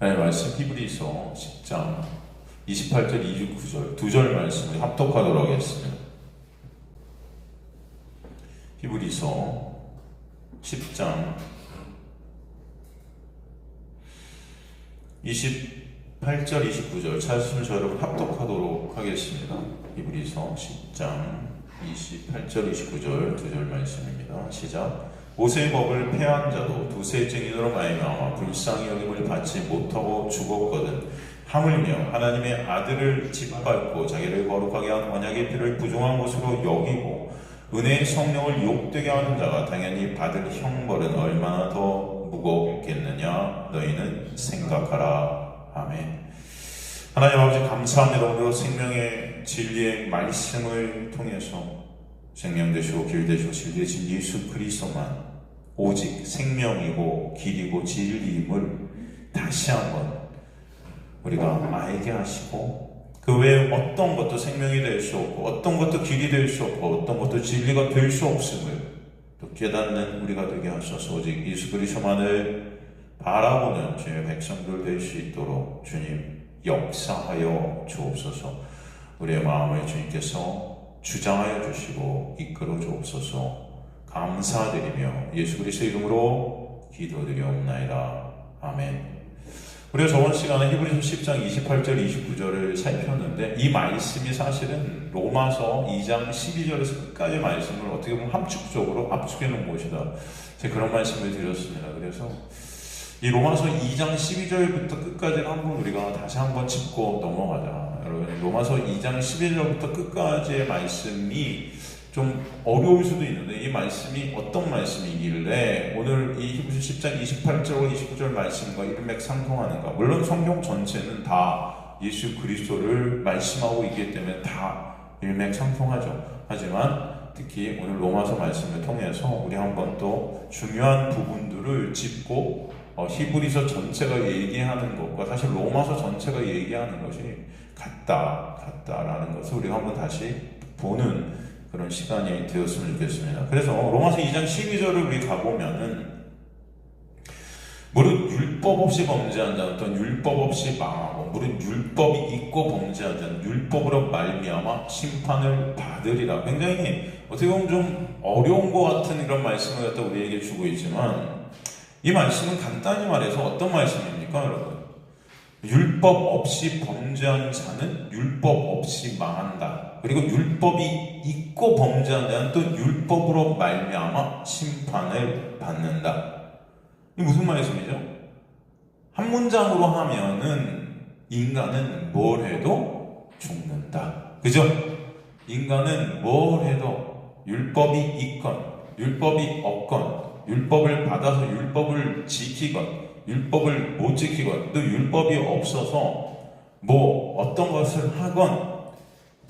하나님의 말씀 히브리서 10장 28절 29절 두 절 말씀을 합독하도록 하겠습니다. 히브리서 10장 28절 29절 찾으시면 저 여러분 합독하도록 하겠습니다. 히브리서 10장 28절 29절 두 절 말씀입니다. 시작. 모세의 법을 폐한 자도 두세 증인으로 말미암아 불쌍히 여김을 받지 못하고 죽었거든. 하물며 하나님의 아들을 짓밟고 자기를 거룩하게 한 언약의 피를 부정한 것으로 여기고 은혜의 성령을 욕되게 하는 자가 당연히 받을 형벌은 얼마나 더 무겁겠느냐 너희는 생각하라. 아멘. 하나님 아버지 감사합니다. 오늘 생명의 진리의 말씀을 통해서 생명 되시고 길 되시고 진리 되신 예수 그리스도만 오직 생명이고 길이고 진리임을 다시 한번 우리가 알게 하시고 그 외에 어떤 것도 생명이 될 수 없고 어떤 것도 길이 될 수 없고 어떤 것도 진리가 될 수 없음을 또 깨닫는 우리가 되게 하셔서 오직 예수 그리스도만을 바라보는 주의 백성들 될 수 있도록 주님 역사하여 주옵소서. 우리의 마음을 주님께서 주장하여 주시고 이끌어 주옵소서. 감사드리며 예수 그리스도 이름으로 기도드리옵나이다. 아멘. 우리가 저번 시간에 히브리서 10장 28절 29절을 살폈는데 이 말씀이 사실은 로마서 2장 12절에서 끝까지 말씀을 어떻게 보면 함축적으로 압축해 놓은 것이다. 제가 그런 말씀을 드렸습니다. 그래서 이 로마서 2장 12절부터 끝까지를 한번 우리가 다시 한번 짚고 넘어가자. 여러분, 로마서 2장 11절부터 끝까지의 말씀이 좀 어려울 수도 있는데 이 말씀이 어떤 말씀이길래 오늘 이 히브리서 10장 28절과 29절 말씀과 일맥상통하는가? 물론 성경 전체는 다 예수 그리스도를 말씀하고 있기 때문에 다 일맥상통하죠. 하지만 특히 오늘 로마서 말씀을 통해서 우리 한번 또 중요한 부분들을 짚고 히브리서 전체가 얘기하는 것과 사실 로마서 전체가 얘기하는 것이 같다라는 것을 우리가 한번 다시 보는 그런 시간이 되었으면 좋겠습니다. 그래서 로마서 2장 12절을 우리 가보면은 무릇 율법 없이 범죄한 자는 또 율법 없이 망하고 무릇 율법이 있고 범죄한 자는 율법으로 말미암아 심판을 받으리라. 굉장히 어떻게 보면 좀 어려운 것 같은 이런 말씀을 갖다 우리에게 주고 있지만 이 말씀은 간단히 말해서 어떤 말씀입니까, 여러분? 율법 없이 범죄한 자는 율법 없이 망한다. 그리고 율법이 있고 범죄한 자는 또 율법으로 말미암아 심판을 받는다. 이게 무슨 말씀이죠? 한 문장으로 하면은 인간은 뭘 해도 죽는다. 그죠? 인간은 뭘 해도 율법이 있건 율법이 없건 율법을 받아서 율법을 지키건 율법을 못 지키건 또 율법이 없어서 뭐 어떤 것을 하건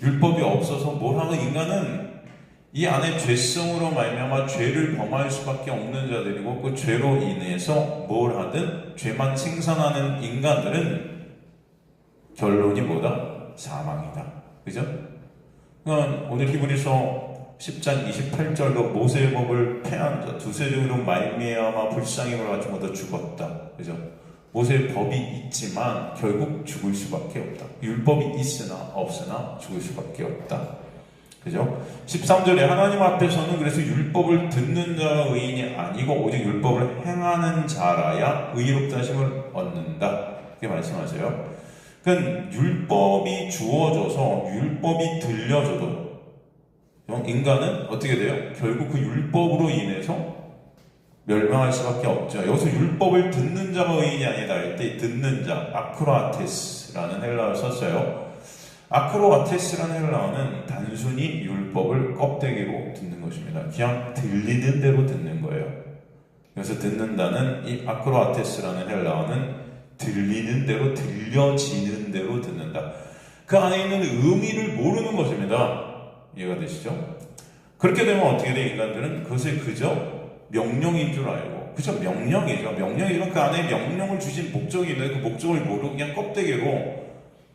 율법이 없어서 뭘 하건 인간은 이 안에 죄성으로 말미암아 죄를 범할 수밖에 없는 자들이고 그 죄로 인해서 뭘 하든 죄만 생산하는 인간들은 결론이 뭐다? 사망이다. 그죠? 그러니까 오늘 히브리서 10장 28절로 모세의 법을 폐한 자 두세 증으로 말미암아 불쌍히 받지 못하고 죽었다. 그죠? 모세의 법이 있지만 결국 죽을 수밖에 없다. 율법이 있으나 없으나 죽을 수밖에 없다. 그죠? 13절에 하나님 앞에서는 그래서 율법을 듣는 자가 의인이 아니고 오직 율법을 행하는 자라야 의롭다 하심을 얻는다. 이렇게 말씀하세요. 그러니까 율법이 주어져서 율법이 들려줘도 인간은 어떻게 돼요? 결국 그 율법으로 인해서 멸망할 수밖에 없죠. 여기서 율법을 듣는 자가 의인이 아니다 할 때 듣는 자, 아크로아테스라는 헬라어를 썼어요. 아크로아테스라는 헬라어는 단순히 율법을 껍데기로 듣는 것입니다. 그냥 들리는 대로 듣는 거예요. 그래서 듣는다는 이 아크로아테스라는 헬라어는 들리는 대로 들려지는 대로 듣는다. 그 안에 있는 의미를 모르는 것입니다. 이해가 되시죠? 그렇게 되면 어떻게 돼? 인간들은 그것을 그저 명령인 줄 알고 그저 명령이죠. 명령이지만 그 안에 명령을 주신 목적이 있는데 그 목적을 모르고 그냥 껍데기로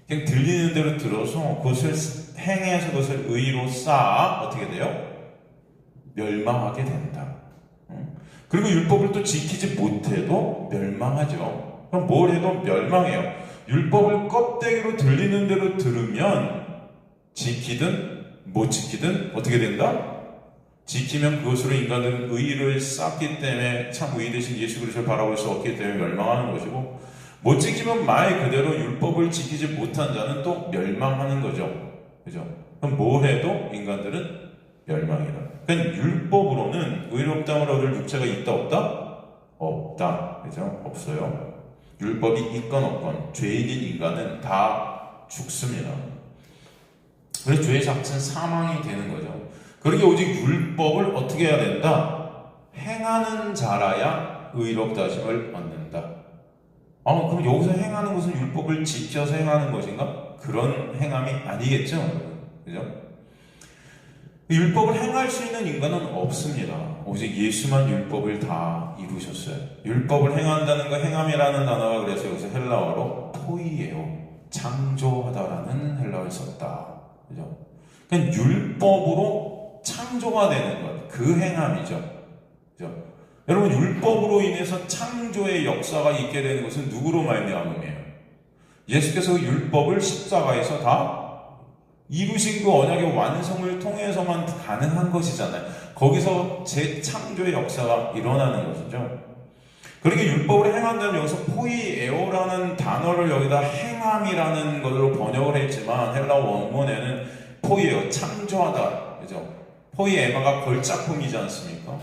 그냥 들리는 대로 들어서 그것을 행해서 그것을 의로 쌓아 어떻게 돼요? 멸망하게 된다. 그리고 율법을 또 지키지 못해도 멸망하죠. 그럼 뭘 해도 멸망해요. 율법을 껍데기로 들리는 대로 들으면 지키든 못 지키든 어떻게 된다? 지키면 그것으로 인간들은 의의를 쌓기 때문에 참 의의 되신 예수 그리스도를 바라볼 수 없기 때문에 멸망하는 것이고, 못 지키면 말 그대로 율법을 지키지 못한 자는 또 멸망하는 거죠. 그죠? 그럼 뭘 해도 인간들은 멸망이다. 그러니까 율법으로는 의롭다함을 얻을 육체가 있다 없다? 없다. 그죠? 없어요. 율법이 있건 없건 죄인인 인간은 다 죽습니다. 그래서 죄의 삭은 사망이 되는 거죠. 그러게 오직 율법을 어떻게 해야 된다? 행하는 자라야 의롭다 하심을 얻는다. 그럼 여기서 행하는 것은 율법을 지켜서 행하는 것인가? 그런 행함이 아니겠죠? 그죠? 율법을 행할 수 있는 인간은 없습니다. 오직 예수만 율법을 다 이루셨어요. 율법을 행한다는 거, 행함이라는 단어가 그래서 여기서 헬라어로 토이에요. 창조하다라는 헬라어를 썼다. 그죠? 그러니까 율법으로 창조가 되는 것, 그 행함이죠. 그죠? 여러분, 율법으로 인해서 창조의 역사가 있게 되는 것은 누구로 말미암음이에요? 예수께서 율법을 십자가에서 다 이루신 그 언약의 완성을 통해서만 가능한 것이잖아요. 거기서 재창조의 역사가 일어나는 것이죠. 그렇게 율법을 행한다는 여기서 포이에오라는 단어를 여기다 행함이라는 걸로 번역을 했지만 헬라어 원문에는 포이에오, 창조하다. 그죠? 포이에마가 걸작품이지 않습니까?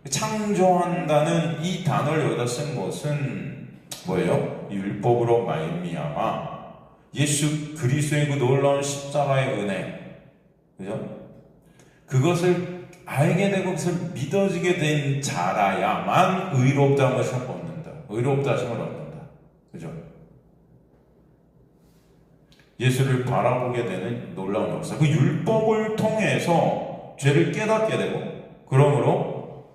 창조한다는 이 단어를 여기다 쓴 것은 뭐예요? 율법으로 말미암아 예수 그리스도의 그 놀라운 십자가의 은혜, 그죠? 그것을 알게 되고 그것을 믿어지게 된 자라야만 의롭다 하심을 얻는다. 의롭다 하심을 얻는다. 그죠? 예수를 바라보게 되는 놀라운 역사. 그 율법을 통해서 죄를 깨닫게 되고, 그러므로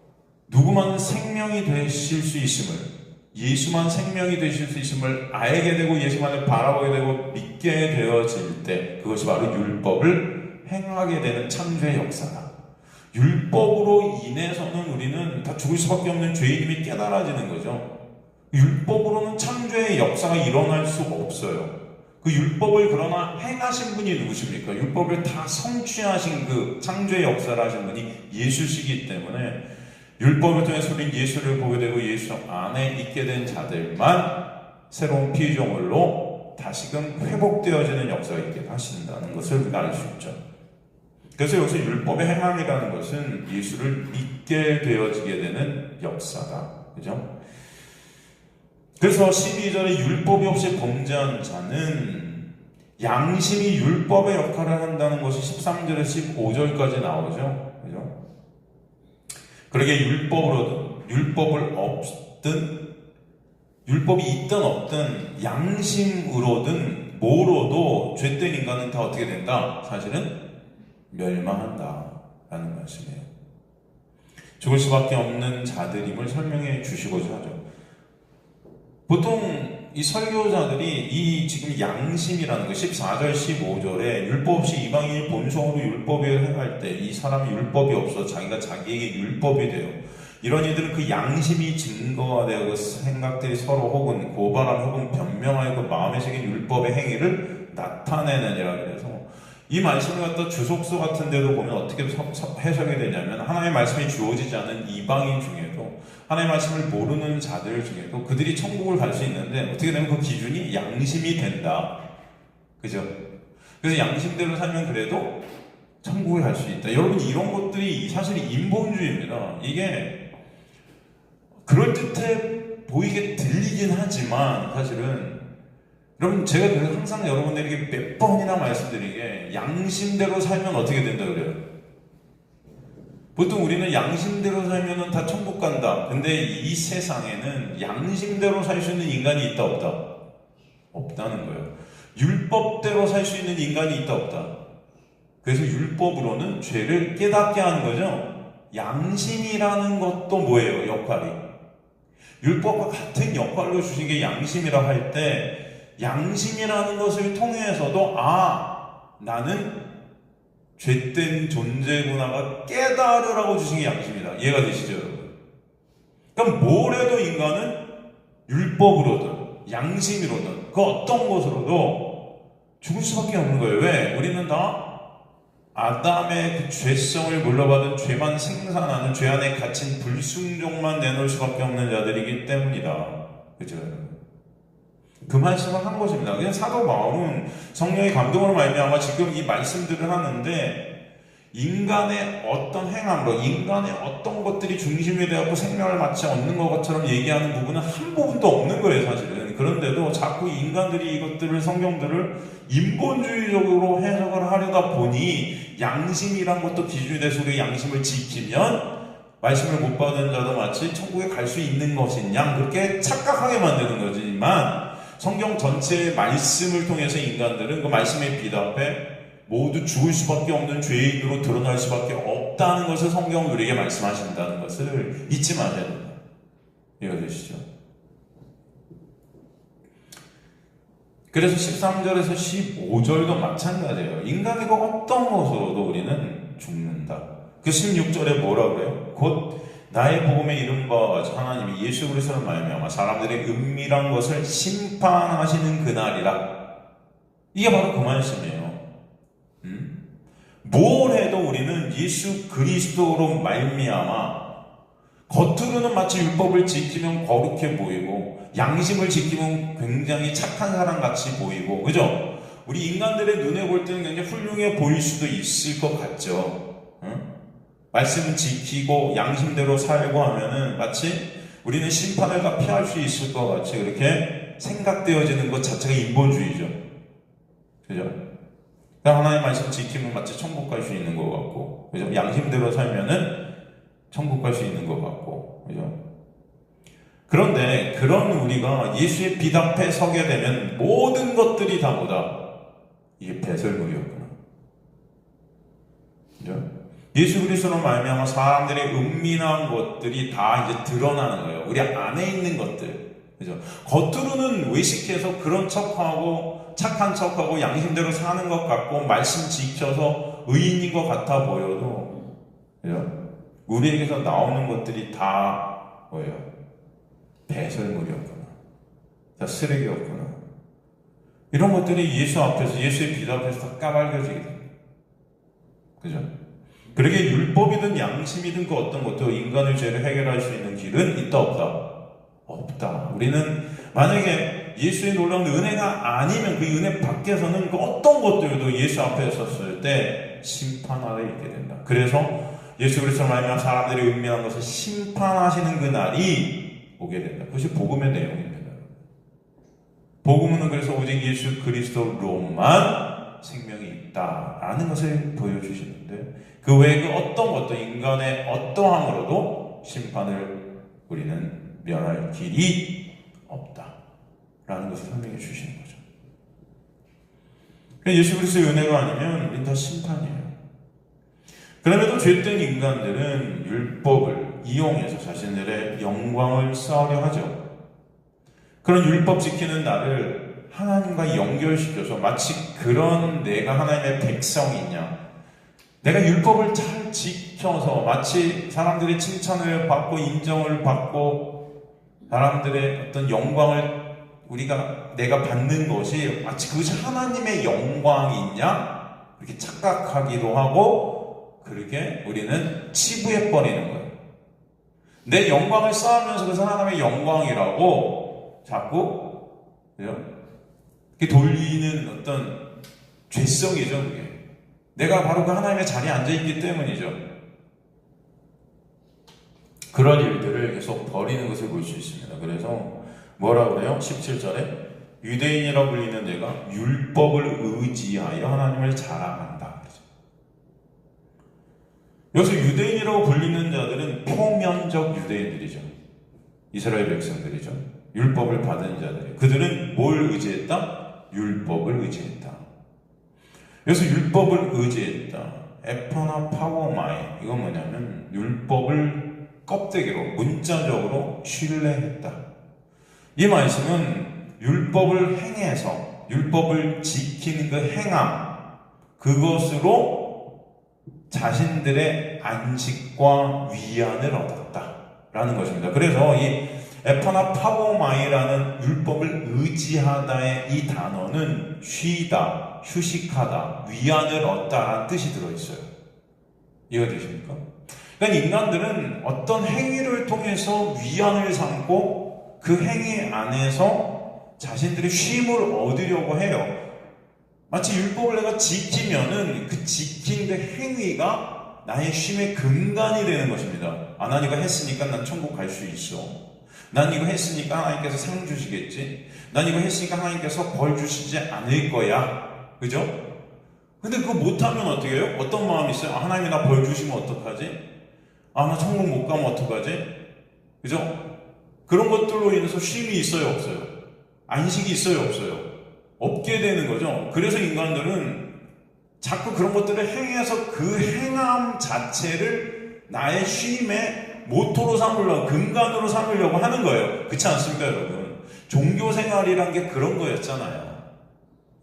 누구만 생명이 되실 수 있음을, 예수만 생명이 되실 수 있음을 알게 되고 예수만을 바라보게 되고 믿게 되어질 때, 그것이 바로 율법을 행하게 되는 창조의 역사다. 율법으로 인해서는 우리는 다 죽을 수밖에 없는 죄인임이 깨달아지는 거죠. 율법으로는 창조의 역사가 일어날 수가 없어요. 그 율법을 그러나 행하신 분이 누구십니까? 율법을 다 성취하신 그 창조의 역사를 하신 분이 예수시기 때문에 율법을 통해서 우리는 예수를 보게 되고 예수 안에 있게 된 자들만 새로운 피조물로 다시금 회복되어지는 역사가 있게 하신다는 것을 우리가 알 수 있죠. 그래서 여기서 율법의 행함이라는 것은 예수를 믿게 되어지게 되는 역사다. 그죠? 그래서 12절에 율법이 없이 범죄한 자는 양심이 율법의 역할을 한다는 것이 13절에서 15절까지 나오죠. 그죠? 그러게 율법이 있든 없든 양심으로든 뭐로도 죄된 인간은 다 어떻게 된다? 사실은 멸망한다라는 말씀이에요. 죽을 수밖에 없는 자들임을 설명해 주시고자 하죠. 보통 이 설교자들이 이 지금 양심이라는 거 14절 15절에 율법 없이 이방인이 본성으로 율법을 행할 때 이 사람이 율법이 없어 자기가 자기에게 율법이 돼요. 이런 이들은 그 양심이 증거가 되고 생각들이 서로 혹은 고발한 혹은 변명하여 그 마음에 새긴 율법의 행위를 나타내느니라. 그래서 이 말씀을 갖다 주석서 같은 데도 보면 어떻게 해석이 되냐면 하나님의 말씀이 주어지지 않은 이방인 중에도 하나님의 말씀을 모르는 자들 중에도 그들이 천국을 갈 수 있는데 어떻게 되면 그 기준이 양심이 된다. 그죠? 그래서 양심대로 살면 그래도 천국을 갈 수 있다. 여러분 이런 것들이 사실 인본주의입니다. 이게 그럴듯해 보이게 들리긴 하지만 사실은 여러분 제가 그래서 항상 여러분들에게 몇 번이나 말씀드리게 양심대로 살면 어떻게 된다 그래요? 보통 우리는 양심대로 살면 다 천국 간다. 근데 이 세상에는 양심대로 살 수 있는 인간이 있다 없다? 없다는 거예요. 율법대로 살 수 있는 인간이 있다 없다? 그래서 율법으로는 죄를 깨닫게 하는 거죠. 양심이라는 것도 뭐예요? 역할이. 율법과 같은 역할로 주신 게 양심이라 할 때 양심이라는 것을 통해서도 나는 죄된 존재구나가 깨달으라고 주신 게 양심이다. 이해가 되시죠, 여러분? 그럼 뭘 해도 인간은 율법으로든 양심이로든 그 어떤 것으로도 죽을 수밖에 없는 거예요. 왜? 우리는 다 아담의 그 죄성을 물러받은 죄만 생산하는 죄 안에 갇힌 불순종만 내놓을 수밖에 없는 자들이기 때문이다. 그죠? 그 말씀을 한 것입니다. 그냥 사도 바울은 성령의 감동으로 말미암아 지금 이 말씀들을 하는데 인간의 어떤 행함으로 인간의 어떤 것들이 중심이 되었고 생명을 마치 얻는 것처럼 얘기하는 부분은 한 부분도 없는 거예요, 사실은. 그런데도 자꾸 인간들이 이것들을 성경들을 인본주의적으로 해석을 하려다 보니 양심이란 것도 기준이 돼서 우리 양심을 지키면 말씀을 못 받은 자도 마치 천국에 갈 수 있는 것인 양 그렇게 착각하게 만드는 거지만 성경 전체의 말씀을 통해서 인간들은 그 말씀에 비답해 모두 죽을 수밖에 없는 죄인으로 드러날 수밖에 없다는 것을 성경은 우리에게 말씀하신다는 것을 잊지 마셔야 됩니다. 이해되시죠? 그래서 13절에서 15절도 마찬가지예요. 인간이 그 어떤 것으로도 우리는 죽는다. 그 16절에 뭐라 그래요? 곧 나의 복음에 이른 바와 같이 하나님이 예수 그리스도를 말미암아 사람들의 은밀한 것을 심판하시는 그날이라. 이게 바로 그 말씀이에요. 뭘 해도 우리는 예수 그리스도로 말미암아 겉으로는 마치 율법을 지키면 거룩해 보이고 양심을 지키면 굉장히 착한 사람 같이 보이고, 그죠? 우리 인간들의 눈에 볼 때는 굉장히 훌륭해 보일 수도 있을 것 같죠. 말씀을 지키고 양심대로 살고 하면은 마치 우리는 심판을 다 피할 수 있을 것 같이 그렇게 생각되어지는 것 자체가 인본주의죠. 그죠? 하나님의 말씀 지키면 마치 천국 갈 수 있는 것 같고, 그죠? 양심대로 살면은 천국 갈 수 있는 것 같고, 그죠? 그런데 그런 우리가 예수의 비답해 서게 되면 모든 것들이 다 뭐다? 이게 배설물이었구나. 그죠? 예수 그리스도로 말미암아 사람들의 은밀한 것들이 다 이제 드러나는 거예요. 우리 안에 있는 것들. 그죠? 겉으로는 외식해서 그런 척하고 착한 척하고 양심대로 사는 것 같고 말씀 지켜서 의인인 것 같아 보여도, 그죠? 우리에게서 나오는 것들이 다 뭐예요? 배설물이었구나. 다 쓰레기였구나. 이런 것들이 예수 앞에서 예수의 비답 앞에서 다 까발려지게 됩니다. 그죠? 그러게 율법이든 양심이든 그 어떤 것도 인간의 죄를 해결할 수 있는 길은 있다 없다? 없다. 우리는 만약에 예수의 놀라운 은혜가 아니면 그 은혜 밖에서는 그 어떤 것들도 예수 앞에 섰을 때 심판 아래 있게 된다. 그래서 예수 그리스도로 말미암아 사람들이 은밀한 것을 심판하시는 그 날이 오게 된다. 그것이 복음의 내용입니다. 복음은 그래서 오직 예수 그리스도로만 생명이 있다라는 것을 보여주시는데 그 외에 그 어떤 것도 인간의 어떠함으로도 심판을 우리는 면할 길이 없다라는 것을 설명해 주시는 거죠. 예수 그리스도의 은혜가 아니면 우린 다 심판이에요. 그럼에도 죄된 인간들은 율법을 이용해서 자신들의 영광을 쌓으려 하죠. 그런 율법 지키는 나를 하나님과 연결시켜서 마치 그런 내가 하나님의 백성이냐, 내가 율법을 잘 지켜서 마치 사람들의 칭찬을 받고 인정을 받고 사람들의 어떤 영광을 내가 받는 것이 마치 그것이 하나님의 영광이냐 이렇게 착각하기도 하고, 그렇게 우리는 치부해버리는 거예요. 내 영광을 쌓으면서 그것은 하나님의 영광이라고 자꾸 이렇게 돌리는 어떤 죄성이죠. 그게 내가 바로 그 하나님의 자리에 앉아있기 때문이죠. 그런 일들을 계속 버리는 것을 볼 수 있습니다. 그래서 뭐라 그래요? 17절에 유대인이라고 불리는 내가 율법을 의지하여 하나님을 자랑한다. 여기서 유대인이라고 불리는 자들은 표면적 유대인들이죠. 이스라엘 백성들이죠. 율법을 받은 자들이. 그들은 뭘 의지했다? 율법을 의지했다. 여기서 율법을 의지했다. 에퍼나 파워마이. 이건 뭐냐면 율법을 껍데기로 문자적으로 신뢰했다. 이 말씀은 율법을 행해서 율법을 지키는 그 행함, 그것으로 자신들의 안식과 위안을 얻었다라는 것입니다. 그래서 이 에파나 파고마이라는 율법을 의지하다의 이 단어는 쉬다, 휴식하다, 위안을 얻다라는 뜻이 들어있어요. 이해가 되십니까? 그러니까 인간들은 어떤 행위를 통해서 위안을 삼고 그 행위 안에서 자신들의 쉼을 얻으려고 해요. 마치 율법을 내가 지키면은 그 지킨 그 행위가 나의 쉼의 근간이 되는 것입니다. 아, 난 이거 했으니까 난 천국 갈 수 있어. 난 이거 했으니까 하나님께서 상 주시겠지. 난 이거 했으니까 하나님께서 벌 주시지 않을 거야. 그죠? 근데 그거 못하면 어떻게 해요? 어떤 마음이 있어요? 아, 하나님이 나 벌 주시면 어떡하지? 아, 나 천국 못 가면 어떡하지? 그죠? 그런 것들로 인해서 쉼이 있어요, 없어요? 안식이 있어요, 없어요? 없게 되는 거죠. 그래서 인간들은 자꾸 그런 것들을 행해서 그 행함 자체를 나의 쉼의 모토로 삼으려고, 근간으로 삼으려고 하는 거예요. 그렇지 않습니까, 여러분? 종교 생활이란 게 그런 거였잖아요.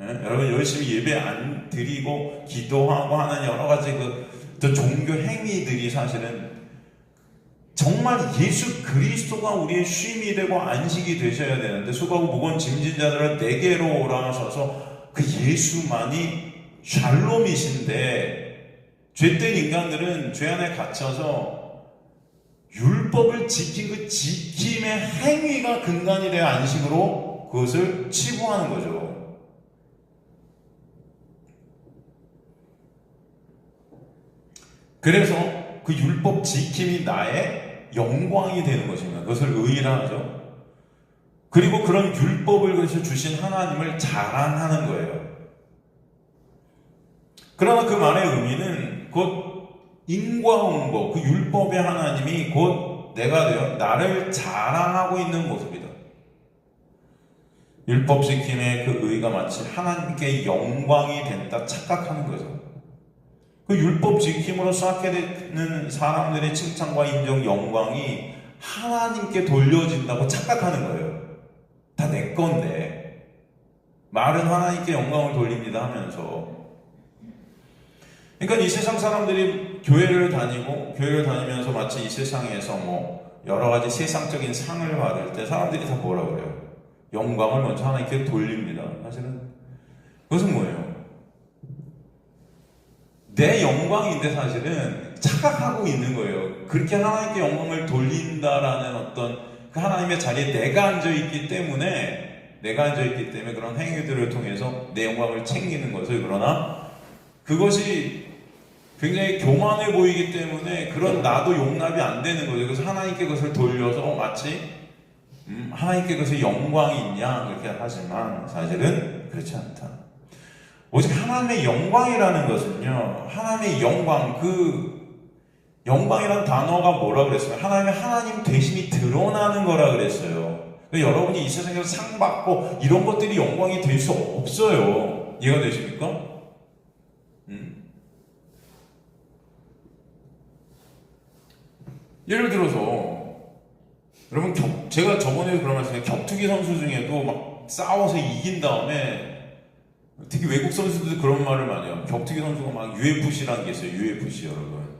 예? 여러분 열심히 예배 안 드리고 기도하고 하는 여러 가지 그 종교 행위들이 사실은 정말 예수 그리스도가 우리의 쉼이 되고 안식이 되셔야 되는데, 수고하고 무거운 짐진 자들을 내게로 오라 하셔서 그 예수만이 샬롬이신데, 죄된 인간들은 죄 안에 갇혀서 율법을 지킨 그 지킴의 행위가 근간이 되어 안식으로 그것을 치부하는 거죠. 그래서 그 율법 지킴이 나의 영광이 되는 것입니다. 그것을 의의라 하죠. 그리고 그런 율법을 그래서 주신 하나님을 자랑하는 거예요. 그러나 그 말의 의미는 곧 인과응보, 그 율법의 하나님이 곧 내가 되어 나를 자랑하고 있는 모습이다. 율법 지킴의 그 의의가 마치 하나님께 영광이 된다 착각하는 거죠. 그 율법 지킴으로 쌓게 되는 사람들의 칭찬과 인정, 영광이 하나님께 돌려진다고 착각하는 거예요. 다 내 건데. 말은 하나님께 영광을 돌립니다 하면서. 그러니까 이 세상 사람들이 교회를 다니면서 마치 이 세상에서 뭐 여러 가지 세상적인 상을 받을 때 사람들이 다 뭐라 그래요? 영광을 먼저 하나님께 돌립니다. 사실은 그것은 뭐예요? 내 영광인데 사실은 착각하고 있는 거예요. 그렇게 하나님께 영광을 돌린다라는 어떤 그 하나님의 자리에 내가 앉아있기 때문에 그런 행위들을 통해서 내 영광을 챙기는 것을, 그러나 그것이 굉장히 교만해 보이기 때문에 그런 나도 용납이 안 되는 거죠. 그래서 하나님께 그것을 돌려서 마치 하나님께 그것이 영광이 있냐 그렇게 하지만 사실은 그렇지 않다. 오직 하나님의 영광이라는 것은요, 하나님의 영광, 그 영광이라는 단어가 뭐라 그랬어요? 하나님 되심이 드러나는 거라 그랬어요. 그러니까 여러분이 이 세상에서 상 받고 이런 것들이 영광이 될 수 없어요. 이해가 되십니까? 예를 들어서 여러분 제가 저번에도 그런 말씀드렸는데, 격투기 선수 중에도 막 싸워서 이긴 다음에, 특히 외국 선수들도 그런 말을 많이 해요. 격투기 선수가 막 UFC라는 게 있어요. UFC 여러분.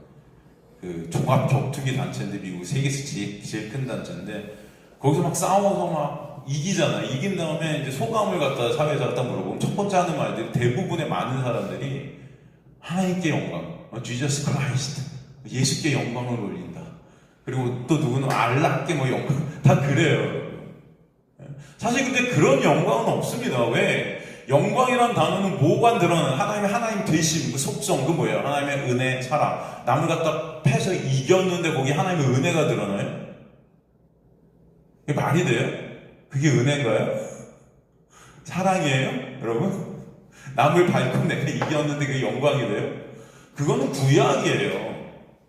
그 종합 격투기 단체인데 미국 세계에서 제일 큰 단체인데, 거기서 막 싸워서 막 이기잖아. 이긴 다음에 이제 소감을 갖다 사회에서 갖다 물어보면 첫 번째 하는 말들이, 대부분의 많은 사람들이 하나님께 영광, Jesus Christ, 예수께 영광을 올린다. 그리고 또 누구는 알라께 뭐 영광, 다 그래요. 사실 근데 그런 영광은 없습니다. 왜? 영광이란 단어는 뭐가 드러나는 하나님 되심, 그 속성, 그 뭐예요? 하나님의 은혜, 사랑. 남을 갖다 패서 이겼는데 거기 하나님의 은혜가 드러나요? 그게 말이 돼요? 그게 은혜인가요? 사랑이에요? 여러분? 남을 밟고 내가 이겼는데 그게 영광이 돼요? 그거는 구약이에요.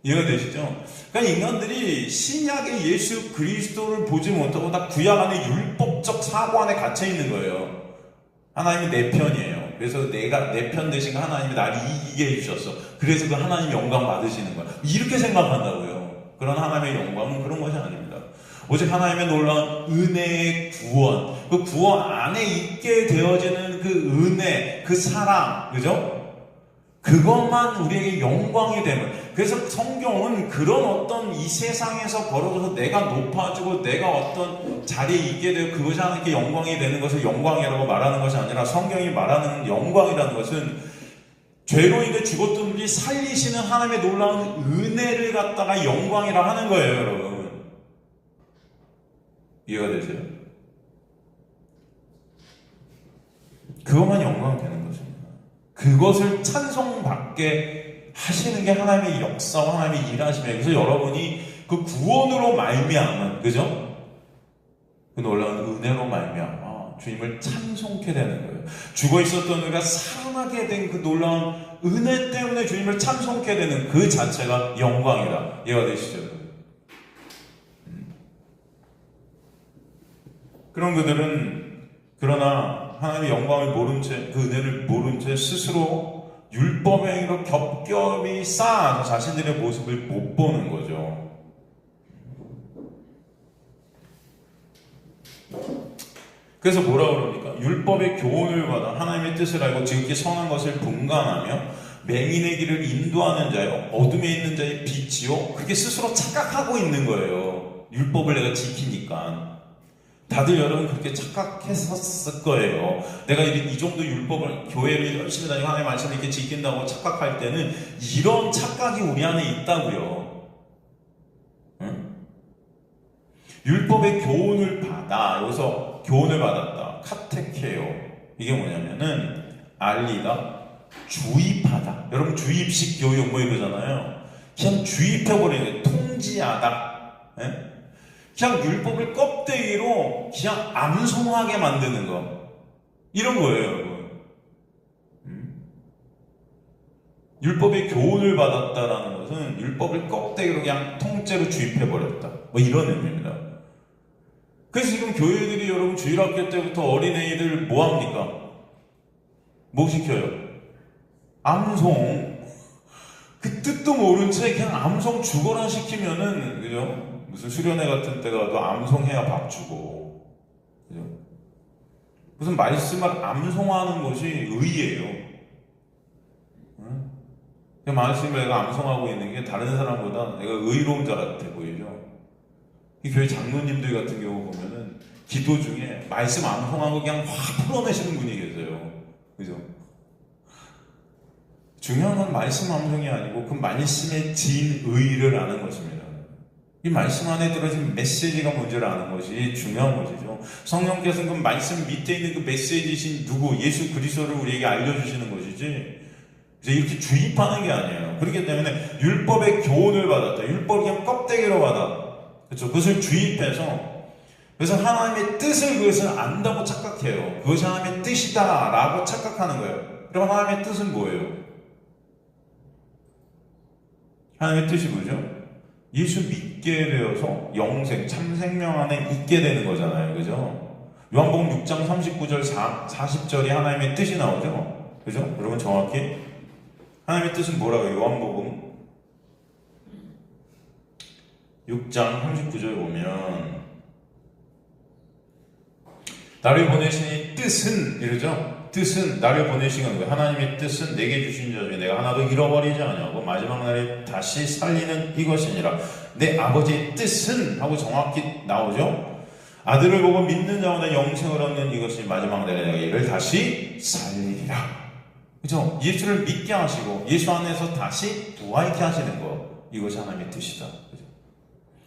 이해가 되시죠? 그러니까 인간들이 신약의 예수 그리스도를 보지 못하고 다 구약 안에 율법적 사고 안에 갇혀 있는 거예요. 하나님이 내 편이에요. 그래서 내가 내 편 되신 하나님이 나를 이기게 해주셨어. 그래서 그 하나님 영광 받으시는 거야. 이렇게 생각한다고요. 그런 하나님의 영광은 그런 것이 아닙니다. 오직 하나님의 놀라운 은혜의 구원, 그 구원 안에 있게 되어지는 그 은혜, 그 사랑, 그죠? 그것만 우리에게 영광이 되는. 그래서 성경은 그런 어떤 이 세상에서 벌어져서 내가 높아지고 내가 어떤 자리에 있게 되고 그것이 하나님께 영광이 되는 것을 영광이라고 말하는 것이 아니라, 성경이 말하는 영광이라는 것은 죄로 인해 죽었던 분이 살리시는 하나님의 놀라운 은혜를 갖다가 영광이라 하는 거예요, 여러분. 이해가 되세요? 그것만 영광이 되는 것입니다. 그것을 찬송받게 하시는 게 하나님의 역사와 하나님의 일하심이에요. 그래서 여러분이 그 구원으로 말미암은, 그죠? 그 놀라운 은혜로 말미암아 주님을 찬송케 되는 거예요. 죽어 있었던 우리가 살아나게 된 그 놀라운 은혜 때문에 주님을 찬송케 되는 그 자체가 영광이다. 이해가 되시죠? 그런 그들은 그러나 하나님의 영광을 모른 채, 그 은혜를 모른 채 스스로 율법의 행위로 겹겹이 쌓아서 자신들의 모습을 못 보는 거죠. 그래서 뭐라 그럽니까? 율법의 교훈을 받아 하나님의 뜻을 알고 지극히 선한 것을 분간하며 맹인의 길을 인도하는 자요, 어둠에 있는 자의 빛이요, 그렇게 스스로 착각하고 있는 거예요. 율법을 내가 지키니까. 다들 여러분 그렇게 착각했었을 거예요. 내가 이 정도 율법을, 교회를 열심히 다니고 하나님의 말씀을 이렇게 지킨다고 착각할 때는 이런 착각이 우리 안에 있다고요. 응? 율법의 교훈을 받아, 여기서 교훈을 받았다, 카테케요. 이게 뭐냐면은 알리다, 주입하다. 여러분 주입식 교육 뭐 이러잖아요. 그냥 주입해버리는, 통지하다. 예? 그냥 율법을 껍데기로 그냥 암송하게 만드는 거, 이런 거예요, 여러분. 율법의 교훈을 받았다라는 것은 율법을 껍데기로 그냥 통째로 주입해버렸다, 뭐 이런 의미입니다. 그래서 지금 교회들이 여러분 주일학교 때부터 어린애들 뭐합니까? 뭐 시켜요? 암송. 그 뜻도 모른 채 그냥 암송 죽어라 시키면은, 그죠? 무슨 수련회 같은 때 가도 암송해야 밥 주고, 그죠? 무슨 말씀을 암송하는 것이 의예요. 응? 그 말씀을 내가 암송하고 있는 게 다른 사람보다 내가 의로운 자 같아 보이죠? 이 교회 장로님들 같은 경우 보면은 기도 중에 말씀 암송한 거 그냥 확 풀어내시는 분이 계세요. 그죠? 중요한 건 말씀 암송이 아니고 그 말씀의 진의를 아는 것입니다. 이 말씀 안에 들어진 메시지가 뭔지를 아는 것이 중요한 것이죠. 성령께서는 그 말씀 밑에 있는 그 메시지신 누구, 예수 그리스도를 우리에게 알려주시는 것이지, 이제 이렇게 주입하는 게 아니에요. 그렇기 때문에 율법의 교훈을 받았다. 율법을 그냥 껍데기로 받아. 그렇죠? 그것을 주입해서, 그래서 하나님의 뜻을 그것을 안다고 착각해요. 그것이 하나님의 뜻이다라고 착각하는 거예요. 그럼 하나님의 뜻은 뭐예요? 하나님의 뜻이 뭐죠? 예수 믿게 되어서 영생, 참 생명 안에 있게 되는 거잖아요. 그죠? 요한복음 6장 39절, 40절이 하나님의 뜻이 나오죠? 그죠? 여러분 정확히 하나님의 뜻은 뭐라고요? 요한복음 6장 39절 보면 나를 보내신 뜻은, 이러죠? 뜻은, 나를 보내신 건 거예요. 하나님의 뜻은 내게 주신 자 중에 내가 하나도 잃어버리지 아니하고 마지막 날에 다시 살리는 이것이니라. 내 아버지의 뜻은 하고 정확히 나오죠. 아들을 보고 믿는 자마다 영생을 얻는 이것이 마지막 날에 내가 이를 다시 살리리라. 그죠? 예수를 믿게 하시고 예수 안에서 다시 부활케 하시는 것, 이것이 하나님의 뜻이다. 그죠?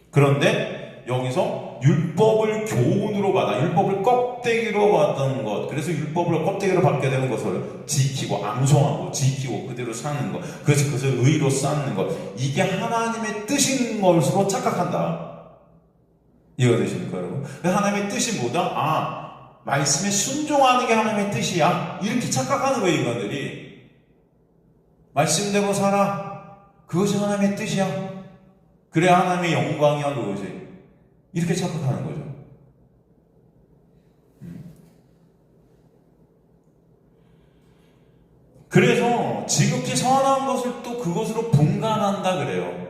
그런데 여기서 율법을 교훈으로 받아, 율법을 껍데기로 받는 것, 그래서 율법을 껍데기로 받게 되는 것을 지키고 암송하고 지키고 그대로 사는 것, 그래서 그것을 의로 쌓는 것, 이게 하나님의 뜻인 것으로 착각한다. 이해가 되십니까, 여러분? 하나님의 뜻이 뭐다? 말씀에 순종하는 게 하나님의 뜻이야, 이렇게 착각하는 거예요. 인간들이 말씀대로 살아, 그것이 하나님의 뜻이야, 그래 하나님의 영광이야, 그것이. 이렇게 착각하는 거죠. 그래서 지극히 선한 것을 또 그것으로 분간한다 그래요.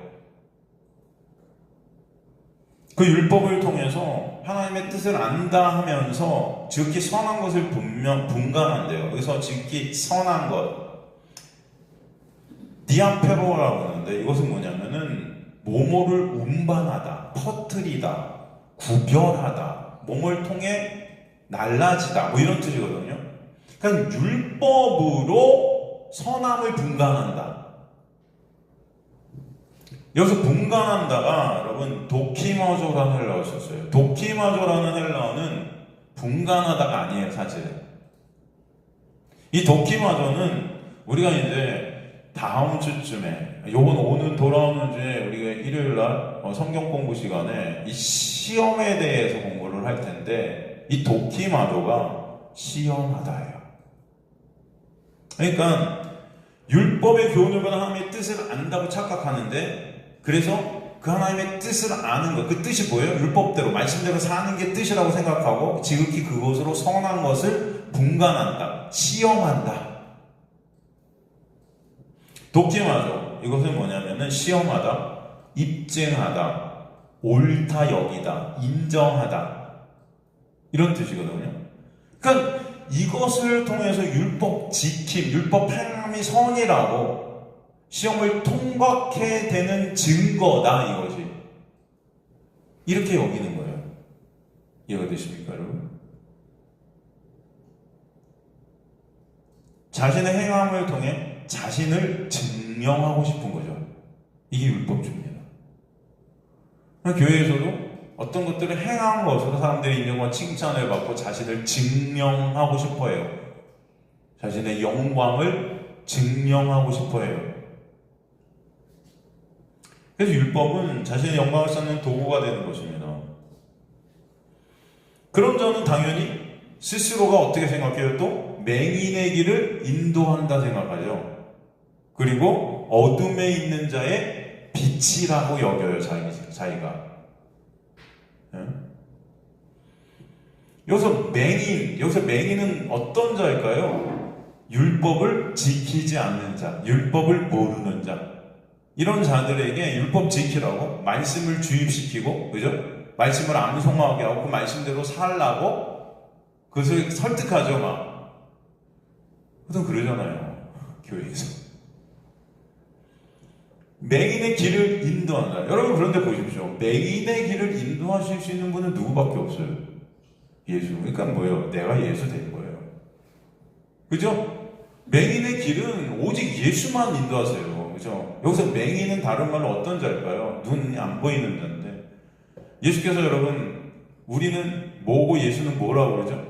그 율법을 통해서 하나님의 뜻을 안다 하면서 지극히 선한 것을 분간한대요. 그래서 지극히 선한 것, 디아페로라고 하는데 이것은 뭐냐면은 모모를 운반하다, 퍼뜨리다, 구별하다, 몸을 통해 날라지다 뭐 이런 뜻이거든요. 그러니까 율법으로 선함을 분간한다. 여기서 분간한다가 여러분 도키마조라는 헬라어를 썼어요. 도키마조라는 헬라어는 분간하다가 아니에요, 사실은. 이 도키마조는 우리가 이제 다음 주쯤에, 요번 오는 돌아오는 주에 우리가 일요일날 성경 공부 시간에 이 시험에 대해서 공부를 할 텐데, 이 도키마조가 시험하다예요. 그러니까 율법의 교훈을 받아 하나님의 뜻을 안다고 착각하는데, 그래서 그 하나님의 뜻을 아는 것, 그 뜻이 뭐예요? 율법대로, 말씀대로 사는 게 뜻이라고 생각하고 지극히 그것으로 선한 것을 분간한다, 시험한다. 도키마조, 이것은 뭐냐면은 시험하다, 입증하다, 옳다 여기다, 인정하다 이런 뜻이거든요. 그러니까 이것을 통해서 율법 지킴, 율법 행함이 선이라고 시험을 통과해 되는 증거다, 이것이. 이렇게 여기는 거예요. 이해가 되십니까, 여러분? 자신의 행함을 통해 자신을 증명하고 싶은 거죠. 이게 율법주의입니다. 교회에서도 어떤 것들을 행한 것으로 사람들의 인정과 칭찬을 받고 자신을 증명하고 싶어 해요. 자신의 영광을 증명하고 싶어 해요. 그래서 율법은 자신의 영광을 쌓는 도구가 되는 것입니다. 그런 저는 당연히 스스로가 어떻게 생각해요? 또 맹인의 길을 인도한다 생각하죠. 그리고 어둠에 있는 자의 빛이라고 여겨요, 자기가. 여기서 맹인은 어떤 자일까요? 율법을 지키지 않는 자, 율법을 모르는 자. 이런 자들에게 율법 지키라고 말씀을 주입시키고, 그죠? 말씀을 암송하게 하고 그 말씀대로 살라고 그것을 설득하죠, 막. 보통 그러잖아요, 교회에서. 맹인의 길을 인도한다. 여러분, 그런데 보십시오. 맹인의 길을 인도하실 수 있는 분은 누구밖에 없어요? 예수. 그러니까 뭐예요? 내가 예수 된 거예요. 그죠? 맹인의 길은 오직 예수만 인도하세요. 그죠? 여기서 맹인은 다른 말로 어떤 자일까요? 눈이 안 보이는 자인데, 예수께서 여러분, 우리는 뭐고 예수는 뭐라고 그러죠?